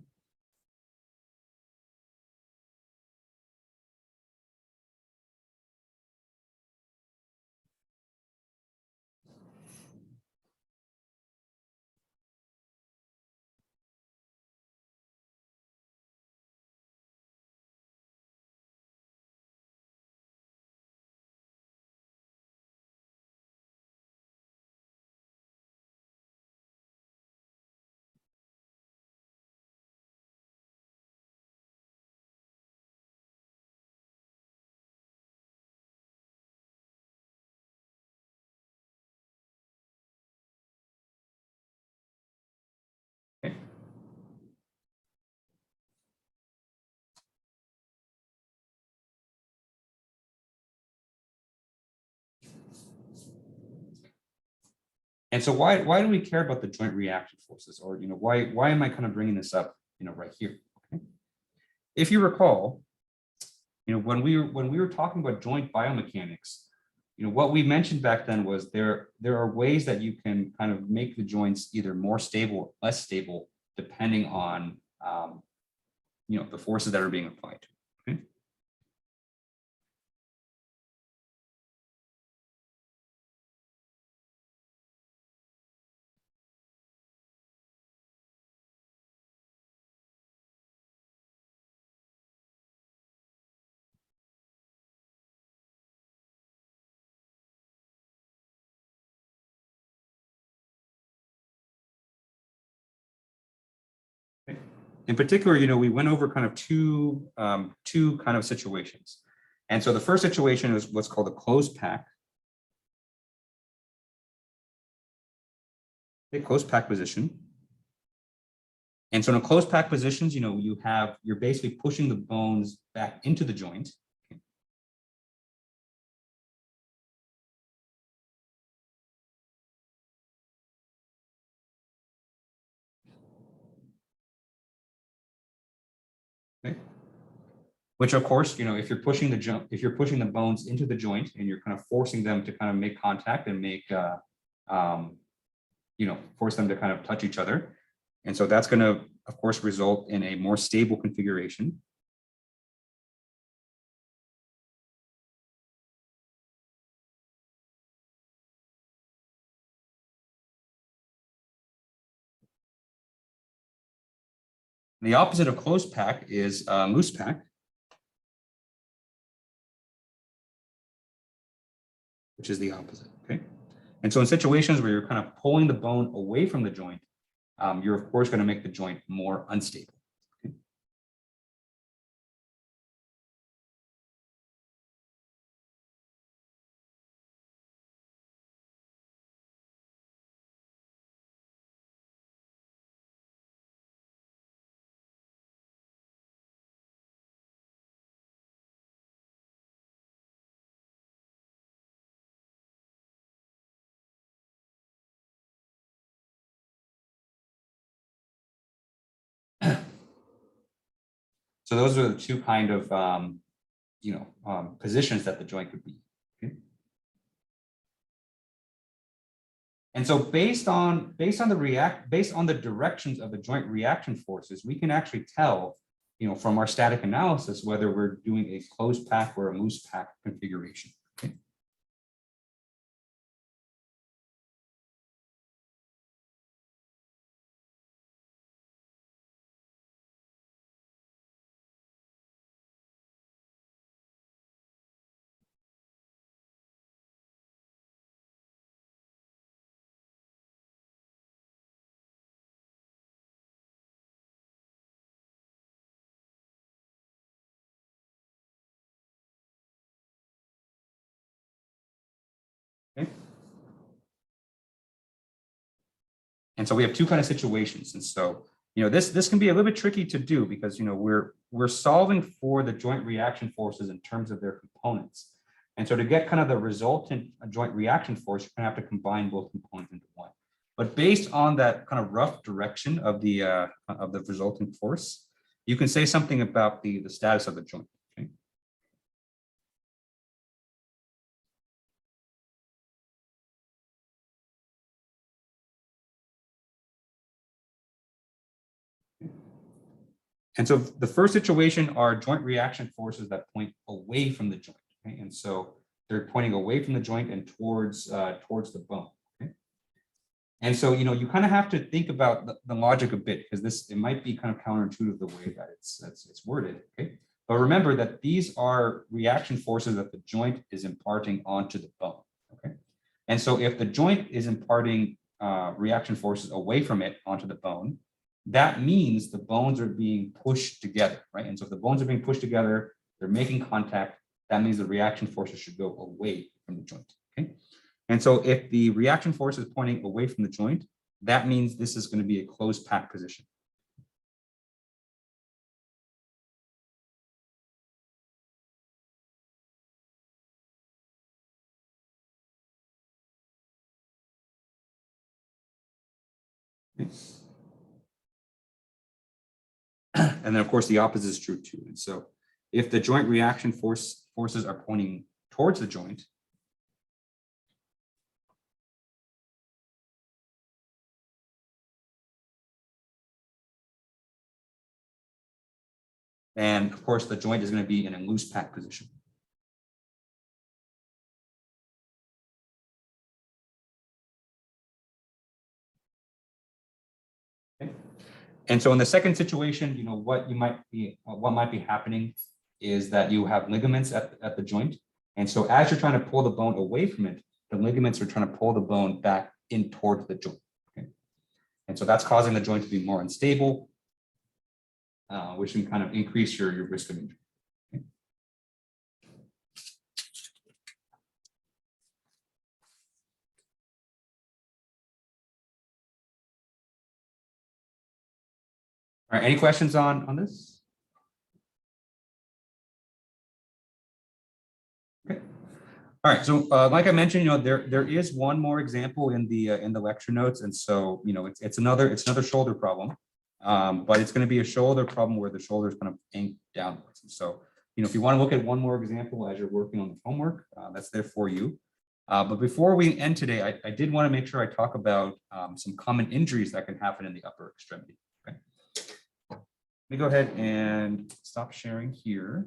And so why do we care about the joint reaction forces? Or, why am I kind of bringing this up, right here? Okay. If you recall, when we were talking about joint biomechanics, what we mentioned back then was there are ways that you can kind of make the joints either more stable or less stable, depending on, the forces that are being applied. Okay. In particular, we went over kind of two kind of situations. And so the first situation is what's called a closed pack. A closed pack position. And so in a closed pack positions, you're basically pushing the bones back into the joint. Okay. Which of course, if you're pushing the bones into the joint and you're kind of forcing them to kind of make contact and make, force them to kind of touch each other. And so that's going to, of course, result in a more stable configuration. The opposite of closed pack is loose pack, which is the opposite. Okay. And so in situations where you're kind of pulling the bone away from the joint, you're of course going to make the joint more unstable. Okay. So those are the two kind of positions that the joint could be. Okay. And so based on the directions of the joint reaction forces, we can actually tell, from our static analysis, whether we're doing a closed pack or a loose pack configuration. Okay. Okay. And so we have two kind of situations. And so, this can be a little bit tricky to do because, we're solving for the joint reaction forces in terms of their components. And so to get kind of the resultant joint reaction force, you're going to have to combine both components into one. But based on that kind of rough direction of the resultant force, you can say something about the status of the joint. Okay. And so the first situation are joint reaction forces that point away from the joint. Okay? And so they're pointing away from the joint and towards the bone. Okay? And so, you kind of have to think about the logic a bit because it might be kind of counterintuitive the way that it's worded. Okay. But remember that these are reaction forces that the joint is imparting onto the bone. Okay. And so if the joint is imparting reaction forces away from it onto the bone, that means the bones are being pushed together, right? And so if the bones are being pushed together, they're making contact, that means the reaction forces should go away from the joint, okay? And so if the reaction force is pointing away from the joint, that means this is going to be a closed pack position. And then of course the opposite is true too. And so if the joint reaction forces are pointing towards the joint, and of course the joint is going to be in a loose pack position. Okay. And so in the second situation, what might be happening is that you have ligaments at the joint. And so as you're trying to pull the bone away from it, the ligaments are trying to pull the bone back in towards the joint. Okay. And so that's causing the joint to be more unstable, which can kind of increase your risk of injury. Okay. All right, any questions on this? Okay. All right, so like I mentioned, there is one more example in the lecture notes, and so it's another shoulder problem, but it's going to be a shoulder problem where the shoulder is kind of angled downwards. And so if you want to look at one more example as you're working on the homework, that's there for you. But before we end today, I did want to make sure I talk about some common injuries that can happen in the upper extremity. Okay. Let me go ahead and stop sharing here.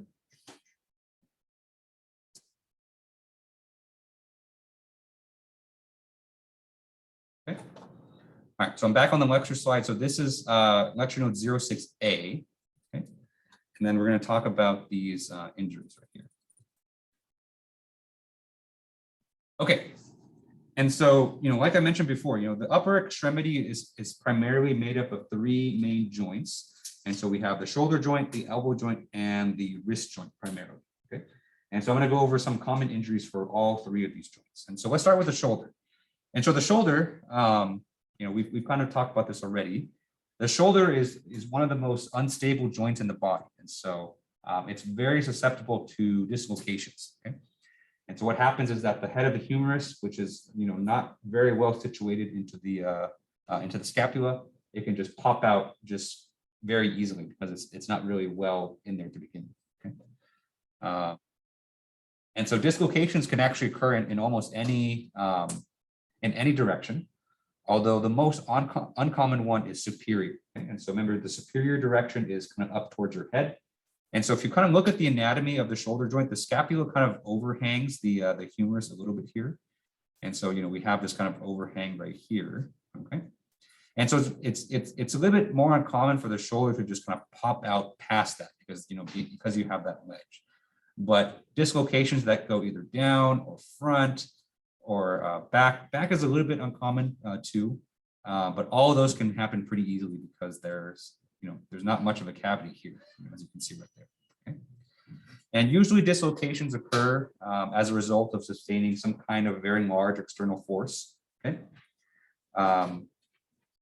Okay. All right, so I'm back on the lecture slide. So this is lecture note 06A. Okay. And then we're going to talk about these injuries right here. Okay. And so, like I mentioned before, the upper extremity is primarily made up of three main joints. And so we have the shoulder joint, the elbow joint, and the wrist joint primarily. Okay. And so I'm going to go over some common injuries for all three of these joints. And so let's start with the shoulder. And so the shoulder, we've kind of talked about this already. The shoulder is one of the most unstable joints in the body. And so it's very susceptible to dislocations. Okay. And so what happens is that the head of the humerus, which is not very well situated into the scapula, it can just pop out just very easily because it's not really well in there to begin with. Okay. And so dislocations can actually occur in almost any direction, although the most uncommon one is superior. Okay? And so remember, the superior direction is kind of up towards your head. And so if you kind of look at the anatomy of the shoulder joint, the scapula kind of overhangs the humerus a little bit here. And so, we have this kind of overhang right here. Okay. And so it's a little bit more uncommon for the shoulder to just kind of pop out past that because you have that ledge. But dislocations that go either down or front or back is a little bit uncommon too. But all of those can happen pretty easily because there's not much of a cavity here, as you can see right there. Okay? And usually dislocations occur as a result of sustaining some kind of very large external force. Okay.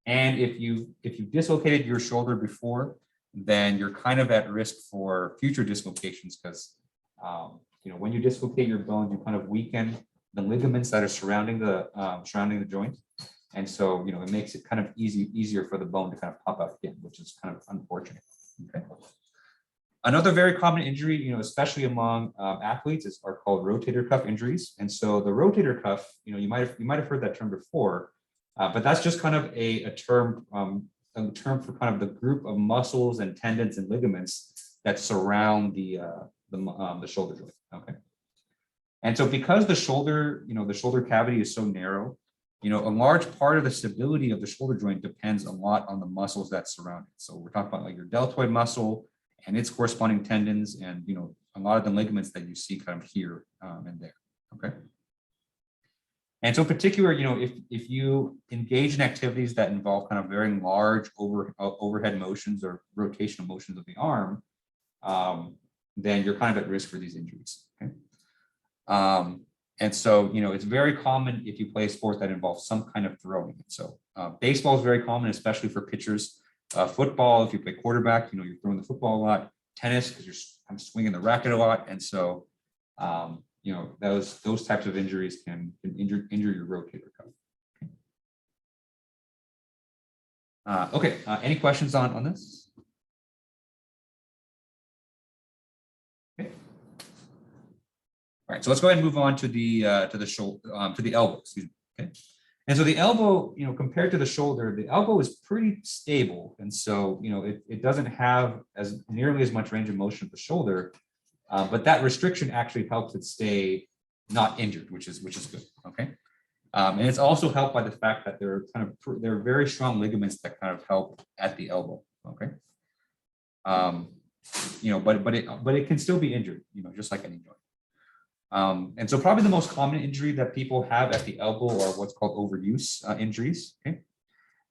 And if you dislocated your shoulder before, then you're kind of at risk for future dislocations because when you dislocate your bones, you kind of weaken the ligaments that are surrounding the joint. And so, it makes it kind of easier for the bone to kind of pop out again, which is kind of unfortunate. Okay. Another very common injury, especially among athletes, are called rotator cuff injuries. And so the rotator cuff, you might have heard that term before, but that's just kind of a term for kind of the group of muscles and tendons and ligaments that surround the shoulder joint. Okay. And so because the shoulder cavity is so narrow, a large part of the stability of the shoulder joint depends a lot on the muscles that surround it. So we're talking about like your deltoid muscle and its corresponding tendons and, a lot of the ligaments that you see kind of here and there. Okay. And so in particular, if you engage in activities that involve kind of very large overhead motions or rotational motions of the arm, then you're kind of at risk for these injuries. Okay. And so, it's very common if you play a sport that involves some kind of throwing. So baseball is very common, especially for pitchers. Football, if you play quarterback, you're throwing the football a lot. Tennis, because you're kind of swinging the racket a lot. And so, those types of injuries can injure your rotator cuff. Okay, any questions on this? Okay. All right, so let's go ahead and move on to the shoulder, to the elbow, excuse me. Okay. And so the elbow, compared to the shoulder, the elbow is pretty stable. And so, it doesn't have as nearly as much range of motion as the shoulder, but that restriction actually helps it stay not injured, which is good. Okay. And it's also helped by the fact that there are very strong ligaments that kind of help at the elbow. Okay. But it can still be injured, just like any joint. And so probably the most common injury that people have at the elbow are what's called overuse injuries. Okay.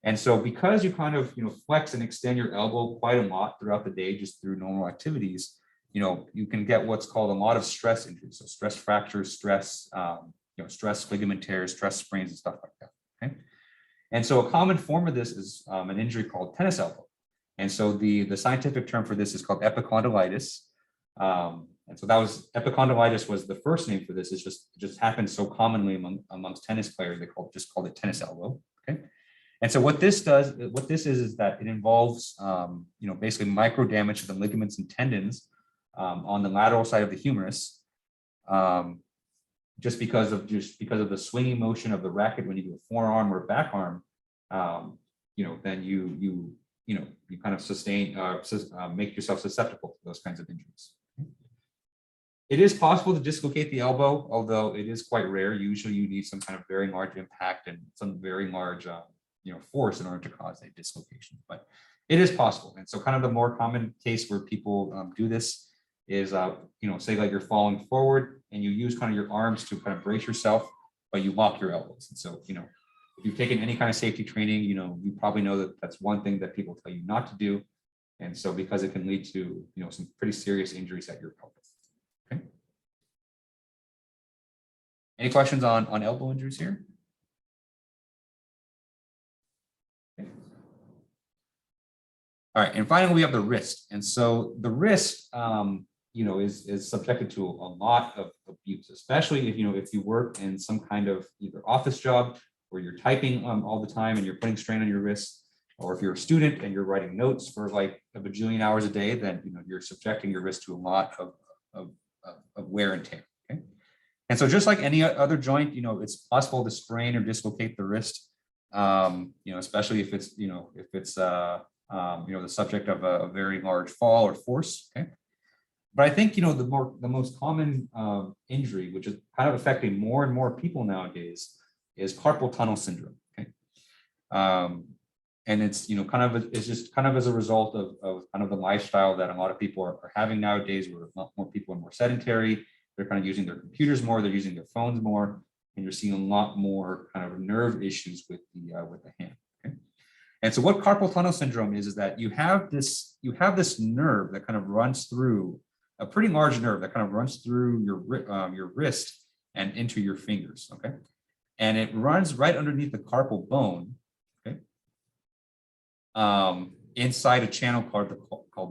And so because you kind of, flex and extend your elbow quite a lot throughout the day, just through normal activities, you can get what's called a lot of stress injuries. So stress fractures, stress, stress ligament tears, stress sprains and stuff like that. Okay. And so a common form of this is an injury called tennis elbow. And so the scientific term for this is called epicondylitis. And so epicondylitis was the first name for this. It just happens so commonly amongst tennis players. They just called it tennis elbow. Okay. And so what this is that it involves, basically micro damage to the ligaments and tendons on the lateral side of the humerus, just because of the swinging motion of the racket when you do a forearm or back arm, then you kind of sustain, make yourself susceptible to those kinds of injuries. It is possible to dislocate the elbow, although it is quite rare. Usually you need some kind of very large impact and some very large force in order to cause a dislocation, but it is possible. And so kind of the more common case where people do this is, say like you're falling forward and you use kind of your arms to kind of brace yourself, but you lock your elbows. And so, if you've taken any kind of safety training, you probably know that that's one thing that people tell you not to do. And so because it can lead to, some pretty serious injuries at your pelvis. Okay. Any questions on elbow injuries here? Okay. All right, and finally we have the wrist. And so the wrist, is subjected to a lot of abuse, especially if you work in some kind of either office job where you're typing all the time and you're putting strain on your wrist, or if you're a student and you're writing notes for like a bajillion hours a day, then you're subjecting your wrist to a lot of wear and tear. Okay. And so just like any other joint, it's possible to sprain or dislocate the wrist, especially if it's the subject of a very large fall or force. Okay. But I think, the most common injury, which is kind of affecting more and more people nowadays, is carpal tunnel syndrome. Okay. And it's, it's just kind of as a result of kind of the lifestyle that a lot of people are having nowadays, where a lot more people are more sedentary. They're kind of using their computers more, they're using their phones more, and you're seeing a lot more kind of nerve issues with the hand. Okay. And so what carpal tunnel syndrome is that you have this nerve that kind of runs through, a pretty large nerve that kind of runs through your wrist and into your fingers. Okay. And it runs right underneath the carpal bone. Okay. Inside a channel called the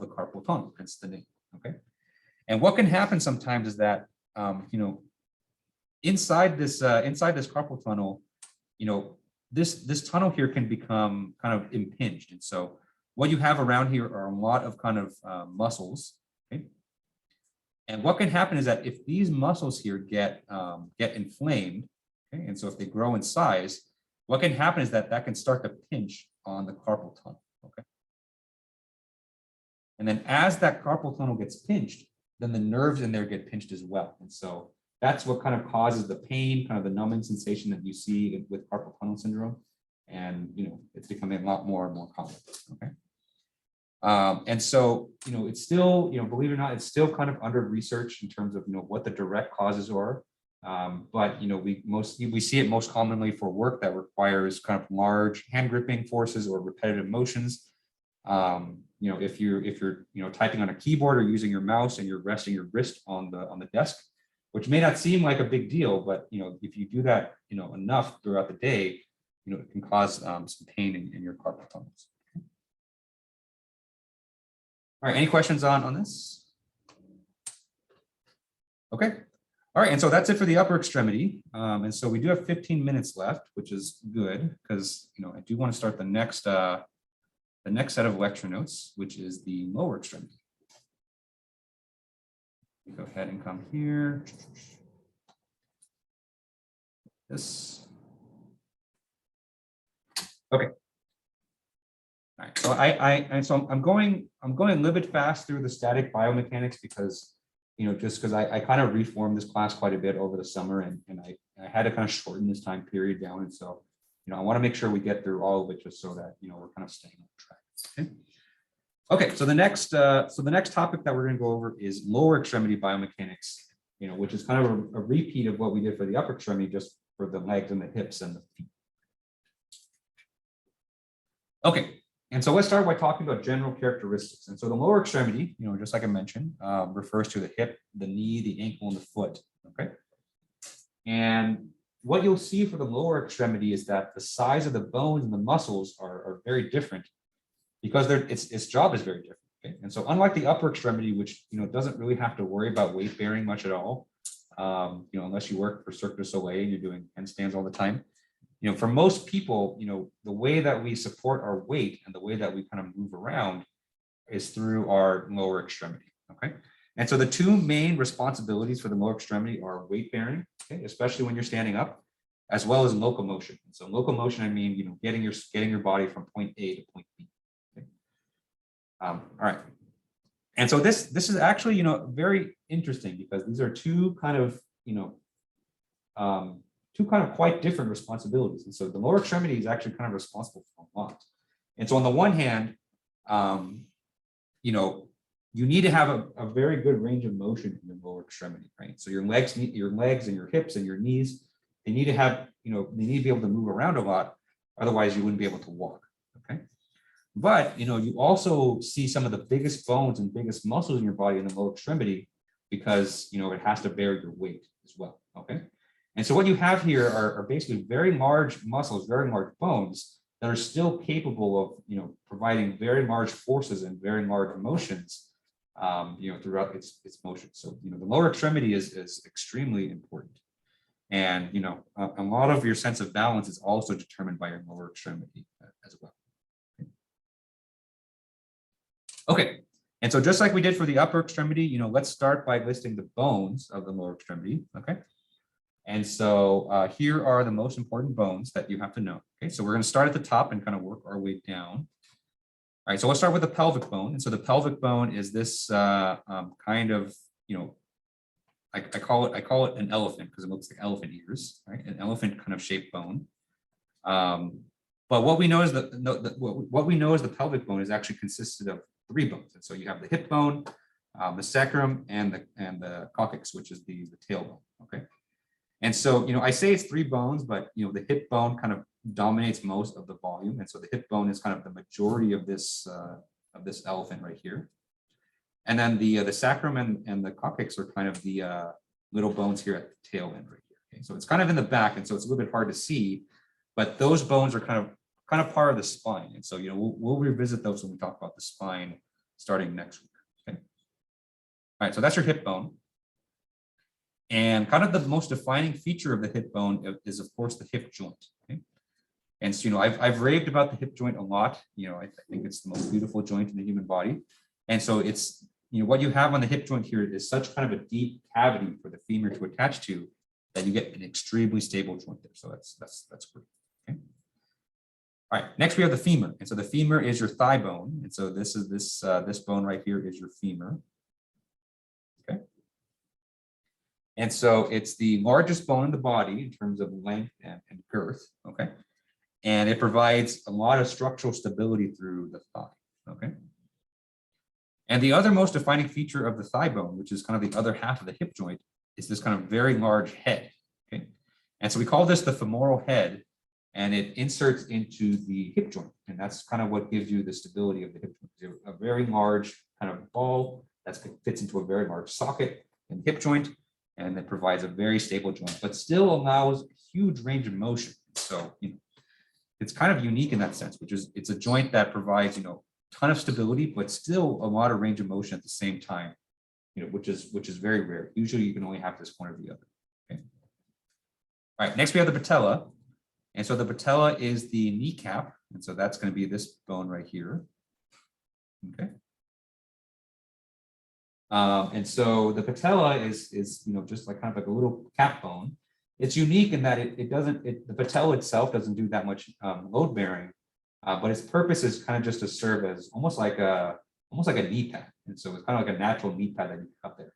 carpal tunnel, hence the name. Okay. And what can happen sometimes is that, inside this carpal tunnel, this tunnel here can become kind of impinged. And so what you have around here are a lot of kind of muscles. Okay. And what can happen is that if these muscles here get inflamed, okay, and so if they grow in size, what can happen is that can start to pinch on the carpal tunnel. Okay. And then as that carpal tunnel gets pinched, then the nerves in there get pinched as well. And so that's what kind of causes the pain, kind of the numbing sensation that you see with carpal tunnel syndrome. And, it's becoming a lot more and more common. Okay. And so, it's still, believe it or not, it's still kind of under research in terms of, what the direct causes are. But, we see it most commonly for work that requires kind of large hand gripping forces or repetitive motions. If you're typing on a keyboard or using your mouse and you're resting your wrist on the desk, which may not seem like a big deal, but if you do that enough throughout the day, it can cause some pain in your carpal tunnels. All right, any questions on this? Okay. All right, and so that's it for the upper extremity. And so we do have 15 minutes left, which is good because I do want to start the next the next set of lecture notes, which is the lower extremity. Go ahead and come here. This. Okay. All right. So I'm going a little bit fast through the static biomechanics because, just because I kind of reformed this class quite a bit over the summer and I had to kind of shorten this time period down. And so, I want to make sure we get through all of it just so that, we're kind of staying on track. Okay. Okay, so the next topic that we're going to go over is lower extremity biomechanics, which is kind of a repeat of what we did for the upper extremity, just for the legs and the hips and the feet. Okay, and so let's start by talking about general characteristics. And so the lower extremity, just like I mentioned, refers to the hip, the knee, the ankle, and the foot. Okay, and what you'll see for the lower extremity is that the size of the bones and the muscles are very different, because its job is very different. Okay? And so unlike the upper extremity, which doesn't really have to worry about weight bearing much at all, unless you work for Cirque du Soleil and you're doing handstands all the time, for most people, the way that we support our weight and the way that we kind of move around is through our lower extremity. Okay, and so the two main responsibilities for the lower extremity are weight bearing, okay, especially when you're standing up, as well as locomotion. And so locomotion, I mean, getting your body from point A to point B. All right, and so this is actually very interesting because these are two kind of quite different responsibilities. And so the lower extremity is actually kind of responsible for a lot. And so on the one hand, you need to have a very good range of motion in your lower extremity, right? So your legs and your hips and your knees, they need to have they need to be able to move around a lot, otherwise you wouldn't be able to walk. Okay. But, you also see some of the biggest bones and biggest muscles in your body in the lower extremity because, it has to bear your weight as well, okay? And so what you have here are basically very large muscles, very large bones that are still capable of, providing very large forces and very large motions, throughout its motion. So, the lower extremity is extremely important. And, a lot of your sense of balance is also determined by your lower extremity as well. Okay, and so just like we did for the upper extremity, let's start by listing the bones of the lower extremity, okay? And so here are the most important bones that you have to know, okay? So we're gonna start at the top and kind of work our way down. All right, so let's start with the pelvic bone. And so the pelvic bone is this kind of, I call it an elephant because it looks like elephant ears, right? An elephant kind of shaped bone. But what we know is the pelvic bone is actually consisted of 3 bones. And so you have the hip bone, the sacrum, and the coccyx, which is the tailbone. Okay. And so, I say it's 3 bones, but the hip bone kind of dominates most of the volume. And so the hip bone is kind of the majority of this elephant right here. And then the sacrum and the coccyx are kind of the little bones here at the tail end right here. Okay. So it's kind of in the back, and so it's a little bit hard to see, but those bones are kind of part of the spine. And so, we'll revisit those when we talk about the spine starting next week. Okay. All right, so that's your hip bone. And kind of the most defining feature of the hip bone is, of course, the hip joint. Okay. And so, I've raved about the hip joint a lot. I think it's the most beautiful joint in the human body. And so it's, what you have on the hip joint here is such kind of a deep cavity for the femur to attach to that you get an extremely stable joint there. So that's great. Okay. All right, next we have the femur. And so the femur is your thigh bone. And so this is this bone right here is your femur. Okay. And so it's the largest bone in the body in terms of length and girth. Okay. And it provides a lot of structural stability through the thigh. Okay. And the other most defining feature of the thigh bone, which is kind of the other half of the hip joint, is this kind of very large head. Okay. And so we call this the femoral head. And it inserts into the hip joint. And that's kind of what gives you the stability of the hip joint. A very large kind of ball that fits into a very large socket in the hip joint, and it provides a very stable joint, but still allows a huge range of motion. So, it's kind of unique in that sense, which is it's a joint that provides, a ton of stability, but still a lot of range of motion at the same time, which is very rare. Usually you can only have this one or the other. Okay. All right, next we have the patella. And so the patella is the kneecap. And so that's going to be this bone right here. Okay. And so the patella is just like kind of like a little cap bone. It's unique in that the patella itself doesn't do that much load bearing, but its purpose is kind of just to serve as almost like a knee pad. And so it's kind of like a natural knee pad that you put up there.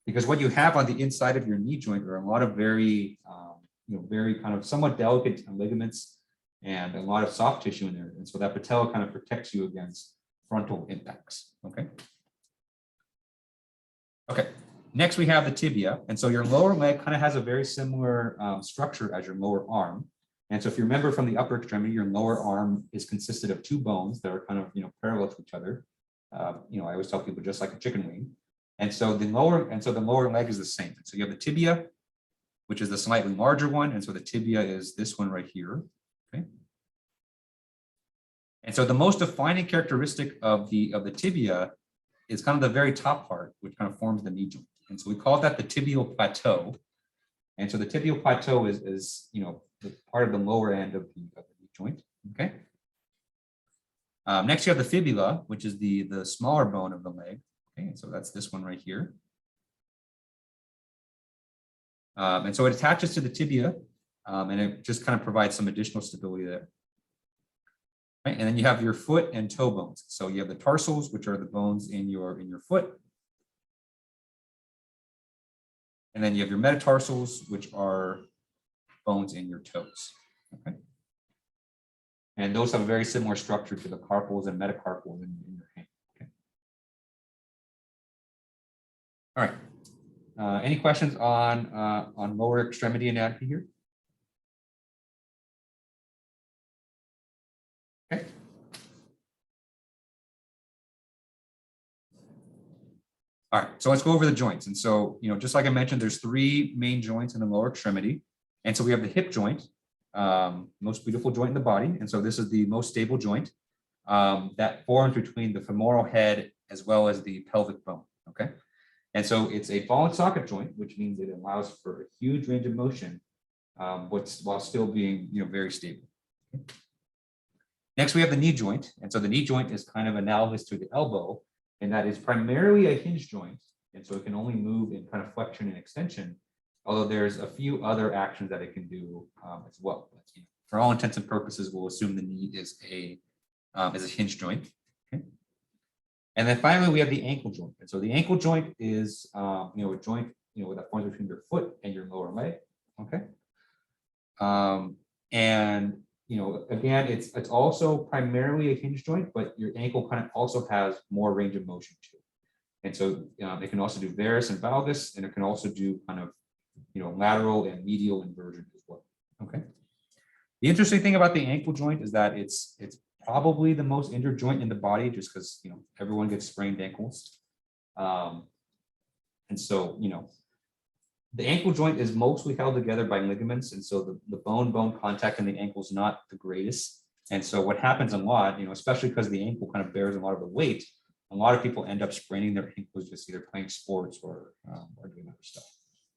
Because what you have on the inside of your knee joint are a lot of very kind of somewhat delicate ligaments and a lot of soft tissue in there. And so that patella kind of protects you against frontal impacts. Okay. Okay. Next, we have the tibia. And so your lower leg kind of has a very similar structure as your lower arm. And so if you remember from the upper extremity, your lower arm is consisted of two bones that are kind of parallel to each other. I always tell people just like a chicken wing. And so the lower leg is the same. So you have the tibia, which is the slightly larger one. And so the tibia is this one right here. Okay. And so the most defining characteristic of the tibia is kind of the very top part, which kind of forms the knee joint. And so we call that the tibial plateau. And so the tibial plateau is the part of the lower end of the knee joint. Okay. Next, you have the fibula, which is the smaller bone of the leg. Okay, so that's this one right here. And so it attaches to the tibia, and it just kind of provides some additional stability there. Right, and then you have your foot and toe bones. So you have the tarsals, which are the bones in your foot. And then you have your metatarsals, which are bones in your toes. Okay. And those have a very similar structure to the carpals and metacarpals in your hand. Okay. All right. Any questions on lower extremity anatomy here? Okay. All right, so let's go over the joints. And so, just like I mentioned, there's three main joints in the lower extremity. And so we have the hip joint, most beautiful joint in the body. And so this is the most stable joint that forms between the femoral head as well as the pelvic bone, okay? And so it's a ball and socket joint, which means it allows for a huge range of motion while still being, very stable. Okay? Next, we have the knee joint. And so the knee joint is kind of analogous to the elbow, and that is primarily a hinge joint. And so it can only move in kind of flexion and extension, although there's a few other actions that it can do as well. But, for all intents and purposes, we'll assume the knee is a hinge joint. Okay. And then finally, we have the ankle joint. And so the ankle joint is, a joint, that forms between your foot and your lower leg. Okay. And again, it's also primarily a hinge joint, but your ankle kind of also has more range of motion too. And so it can also do varus and valgus, and it can also do kind of, lateral and medial inversion as well. Okay. The interesting thing about the ankle joint is that it's probably the most injured joint in the body, just because, everyone gets sprained ankles. And so, the ankle joint is mostly held together by ligaments. And so the bone-bone contact in the ankle is not the greatest. And so what happens a lot, especially because the ankle kind of bears a lot of the weight, a lot of people end up spraining their ankles just either playing sports or doing other stuff.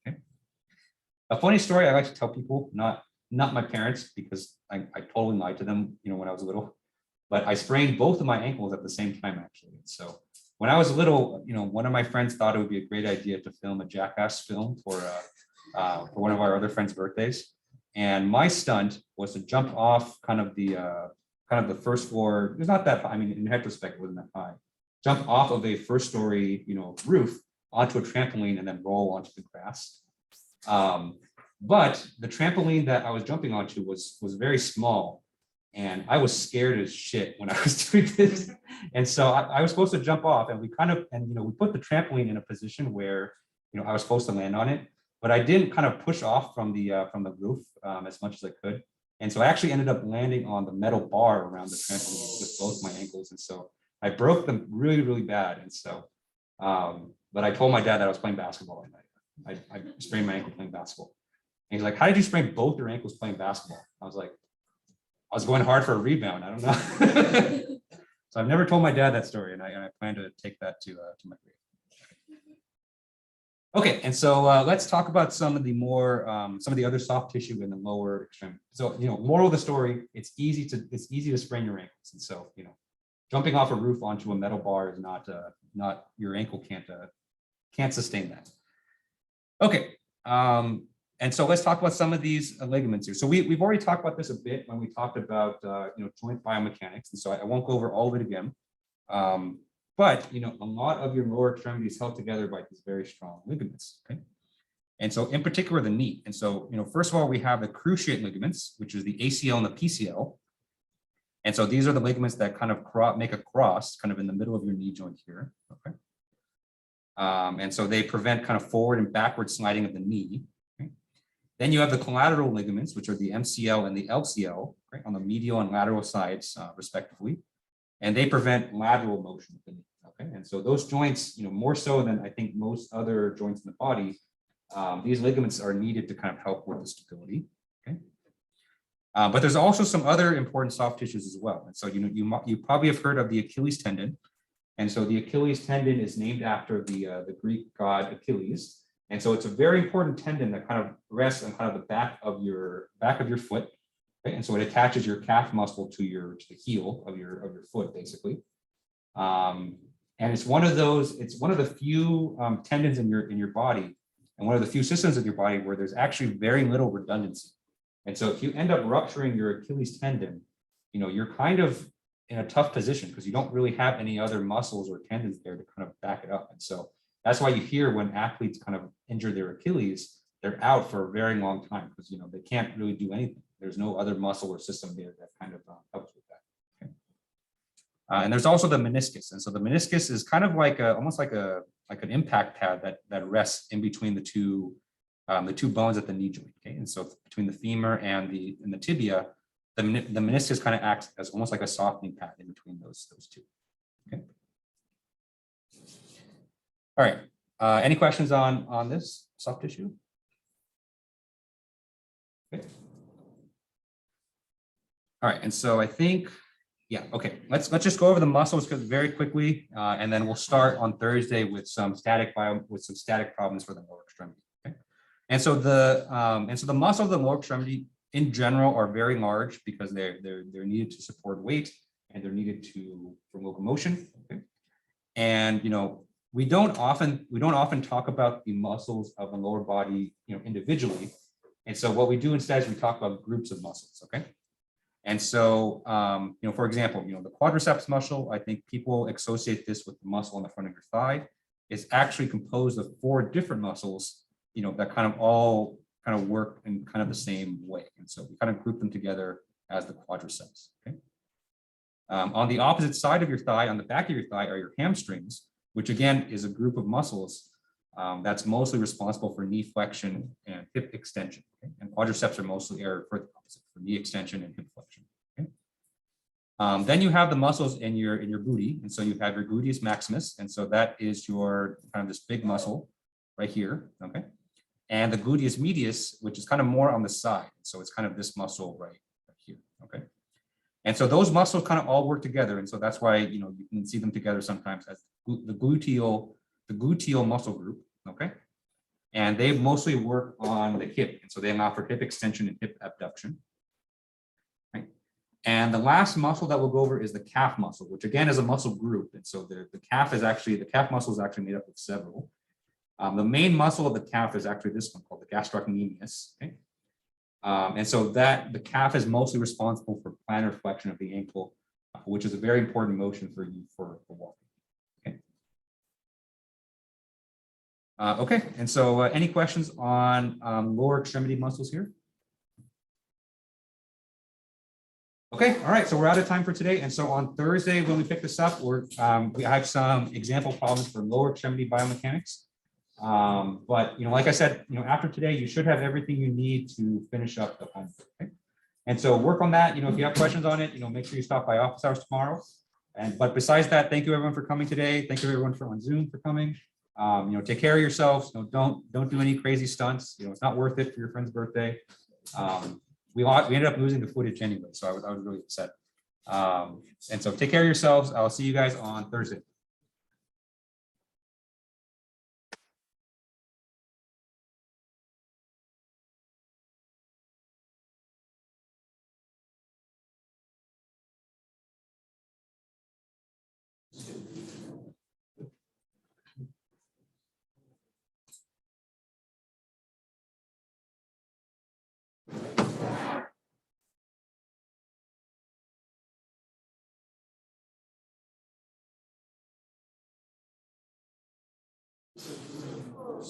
Okay. A funny story I like to tell people, not my parents, because I totally lied to them, when I was little, but I sprained both of my ankles at the same time, actually. So when I was little, one of my friends thought it would be a great idea to film a Jackass film for one of our other friends' birthdays. And my stunt was to jump off kind of the first floor. It was not that high. I mean, in retrospect, it wasn't that high. Jump off of a first story, roof onto a trampoline and then roll onto the grass. But the trampoline that I was jumping onto was very small, and I was scared as shit when I was doing this. And so I was supposed to jump off, and we put the trampoline in a position where, I was supposed to land on it, but I didn't kind of push off from the roof as much as I could. And so I actually ended up landing on the metal bar around the trampoline with both my ankles. And so I broke them really, really bad. And so, but I told my dad that I was playing basketball, and I sprained my ankle playing basketball. And he's like, "How did you sprain both your ankles playing basketball?" I was like, "I was going hard for a rebound. I don't know." So I've never told my dad that story, and I plan to take that to my grave. Okay, and so let's talk about some of the more some of the other soft tissue in the lower extremity. So moral of the story: it's easy to sprain your ankles, and so jumping off a roof onto a metal bar is not your ankle can't sustain that. Okay, and so let's talk about some of these ligaments here. So we've already talked about this a bit when we talked about joint biomechanics, and so I won't go over all of it again. But a lot of your lower extremity is held together by these very strong ligaments. Okay, and so in particular the knee. And so first of all, we have the cruciate ligaments, which is the ACL and the PCL. And so these are the ligaments that kind of make a cross kind of in the middle of your knee joint here. Okay, and so they prevent kind of forward and backward sliding of the knee. Okay? Then you have the collateral ligaments, which are the MCL and the LCL, right, on the medial and lateral sides, respectively. And they prevent lateral motion of the knee. Okay, and so those joints, more so than I think most other joints in the body, these ligaments are needed to kind of help with the stability. Okay, but there's also some other important soft tissues as well. And so you probably have heard of the Achilles tendon, and so the Achilles tendon is named after the Greek god Achilles, and so it's a very important tendon that kind of rests on kind of the back of your foot. Okay? And so it attaches your calf muscle to the heel of your foot, basically. And it's one of the few tendons in your body, and one of the few systems of your body where there's actually very little redundancy. And so if you end up rupturing your Achilles tendon, you're kind of in a tough position because you don't really have any other muscles or tendons there to kind of back it up. And so that's why you hear when athletes kind of injure their Achilles, they're out for a very long time because they can't really do anything. There's no other muscle or system there that kind of helps with that. Okay. And there's also the meniscus, and so the meniscus is kind of like almost like an impact pad that rests in between the two bones at the knee joint. Okay, and so between the femur and the tibia, the meniscus kind of acts as almost like a softening pad in between those two. Okay. All right. Any questions on this soft tissue? Okay. All right, and so I think, yeah, okay. Let's just go over the muscles very quickly, and then we'll start on Thursday with some static problems for the lower extremity. Okay, and so the muscles of the lower extremity in general are very large because they're needed to support weight and they're needed for locomotion. Okay, and we don't often talk about the muscles of the lower body individually, and so what we do instead is we talk about groups of muscles. Okay. And so, for example, the quadriceps muscle, I think people associate this with the muscle on the front of your thigh. It's actually composed of 4 different muscles, that kind of all kind of work in kind of the same way. And so we kind of group them together as the quadriceps. Okay. On the opposite side of your thigh, on the back of your thigh, are your hamstrings, which again is a group of muscles that's mostly responsible for knee flexion and hip extension. Okay? And quadriceps are mostly for the opposite, for knee extension and hip flexion. Okay? Then you have the muscles in your booty, and so you have your gluteus maximus, and so that is your kind of this big muscle right here. Okay, and the gluteus medius, which is kind of more on the side, so it's kind of this muscle right here. Okay, and so those muscles kind of all work together, and so that's why you can see them together sometimes as the gluteal muscle group, okay? And they mostly work on the hip, and so they allow for hip extension and hip abduction, right? And the last muscle that we'll go over is the calf muscle, which again is a muscle group, and so the calf muscle is actually made up of several. The main muscle of the calf is actually this one called the gastrocnemius, okay? And so the calf is mostly responsible for plantar flexion of the ankle, which is a very important motion for you for walking. Okay, and so any questions on lower extremity muscles here? Okay, all right, so we're out of time for today. And so on Thursday, when we pick this up, we have some example problems for lower extremity biomechanics. But like I said, after today, you should have everything you need to finish up the homework. Okay? And so work on that. If you have questions on it, make sure you stop by office hours tomorrow. But besides that, thank you everyone for coming today. Thank you everyone on Zoom for coming. Take care of yourselves. Don't do any crazy stunts. It's not worth it for your friend's birthday. We ended up losing the footage anyway, so I was really upset. And so take care of yourselves. I'll see you guys on Thursday.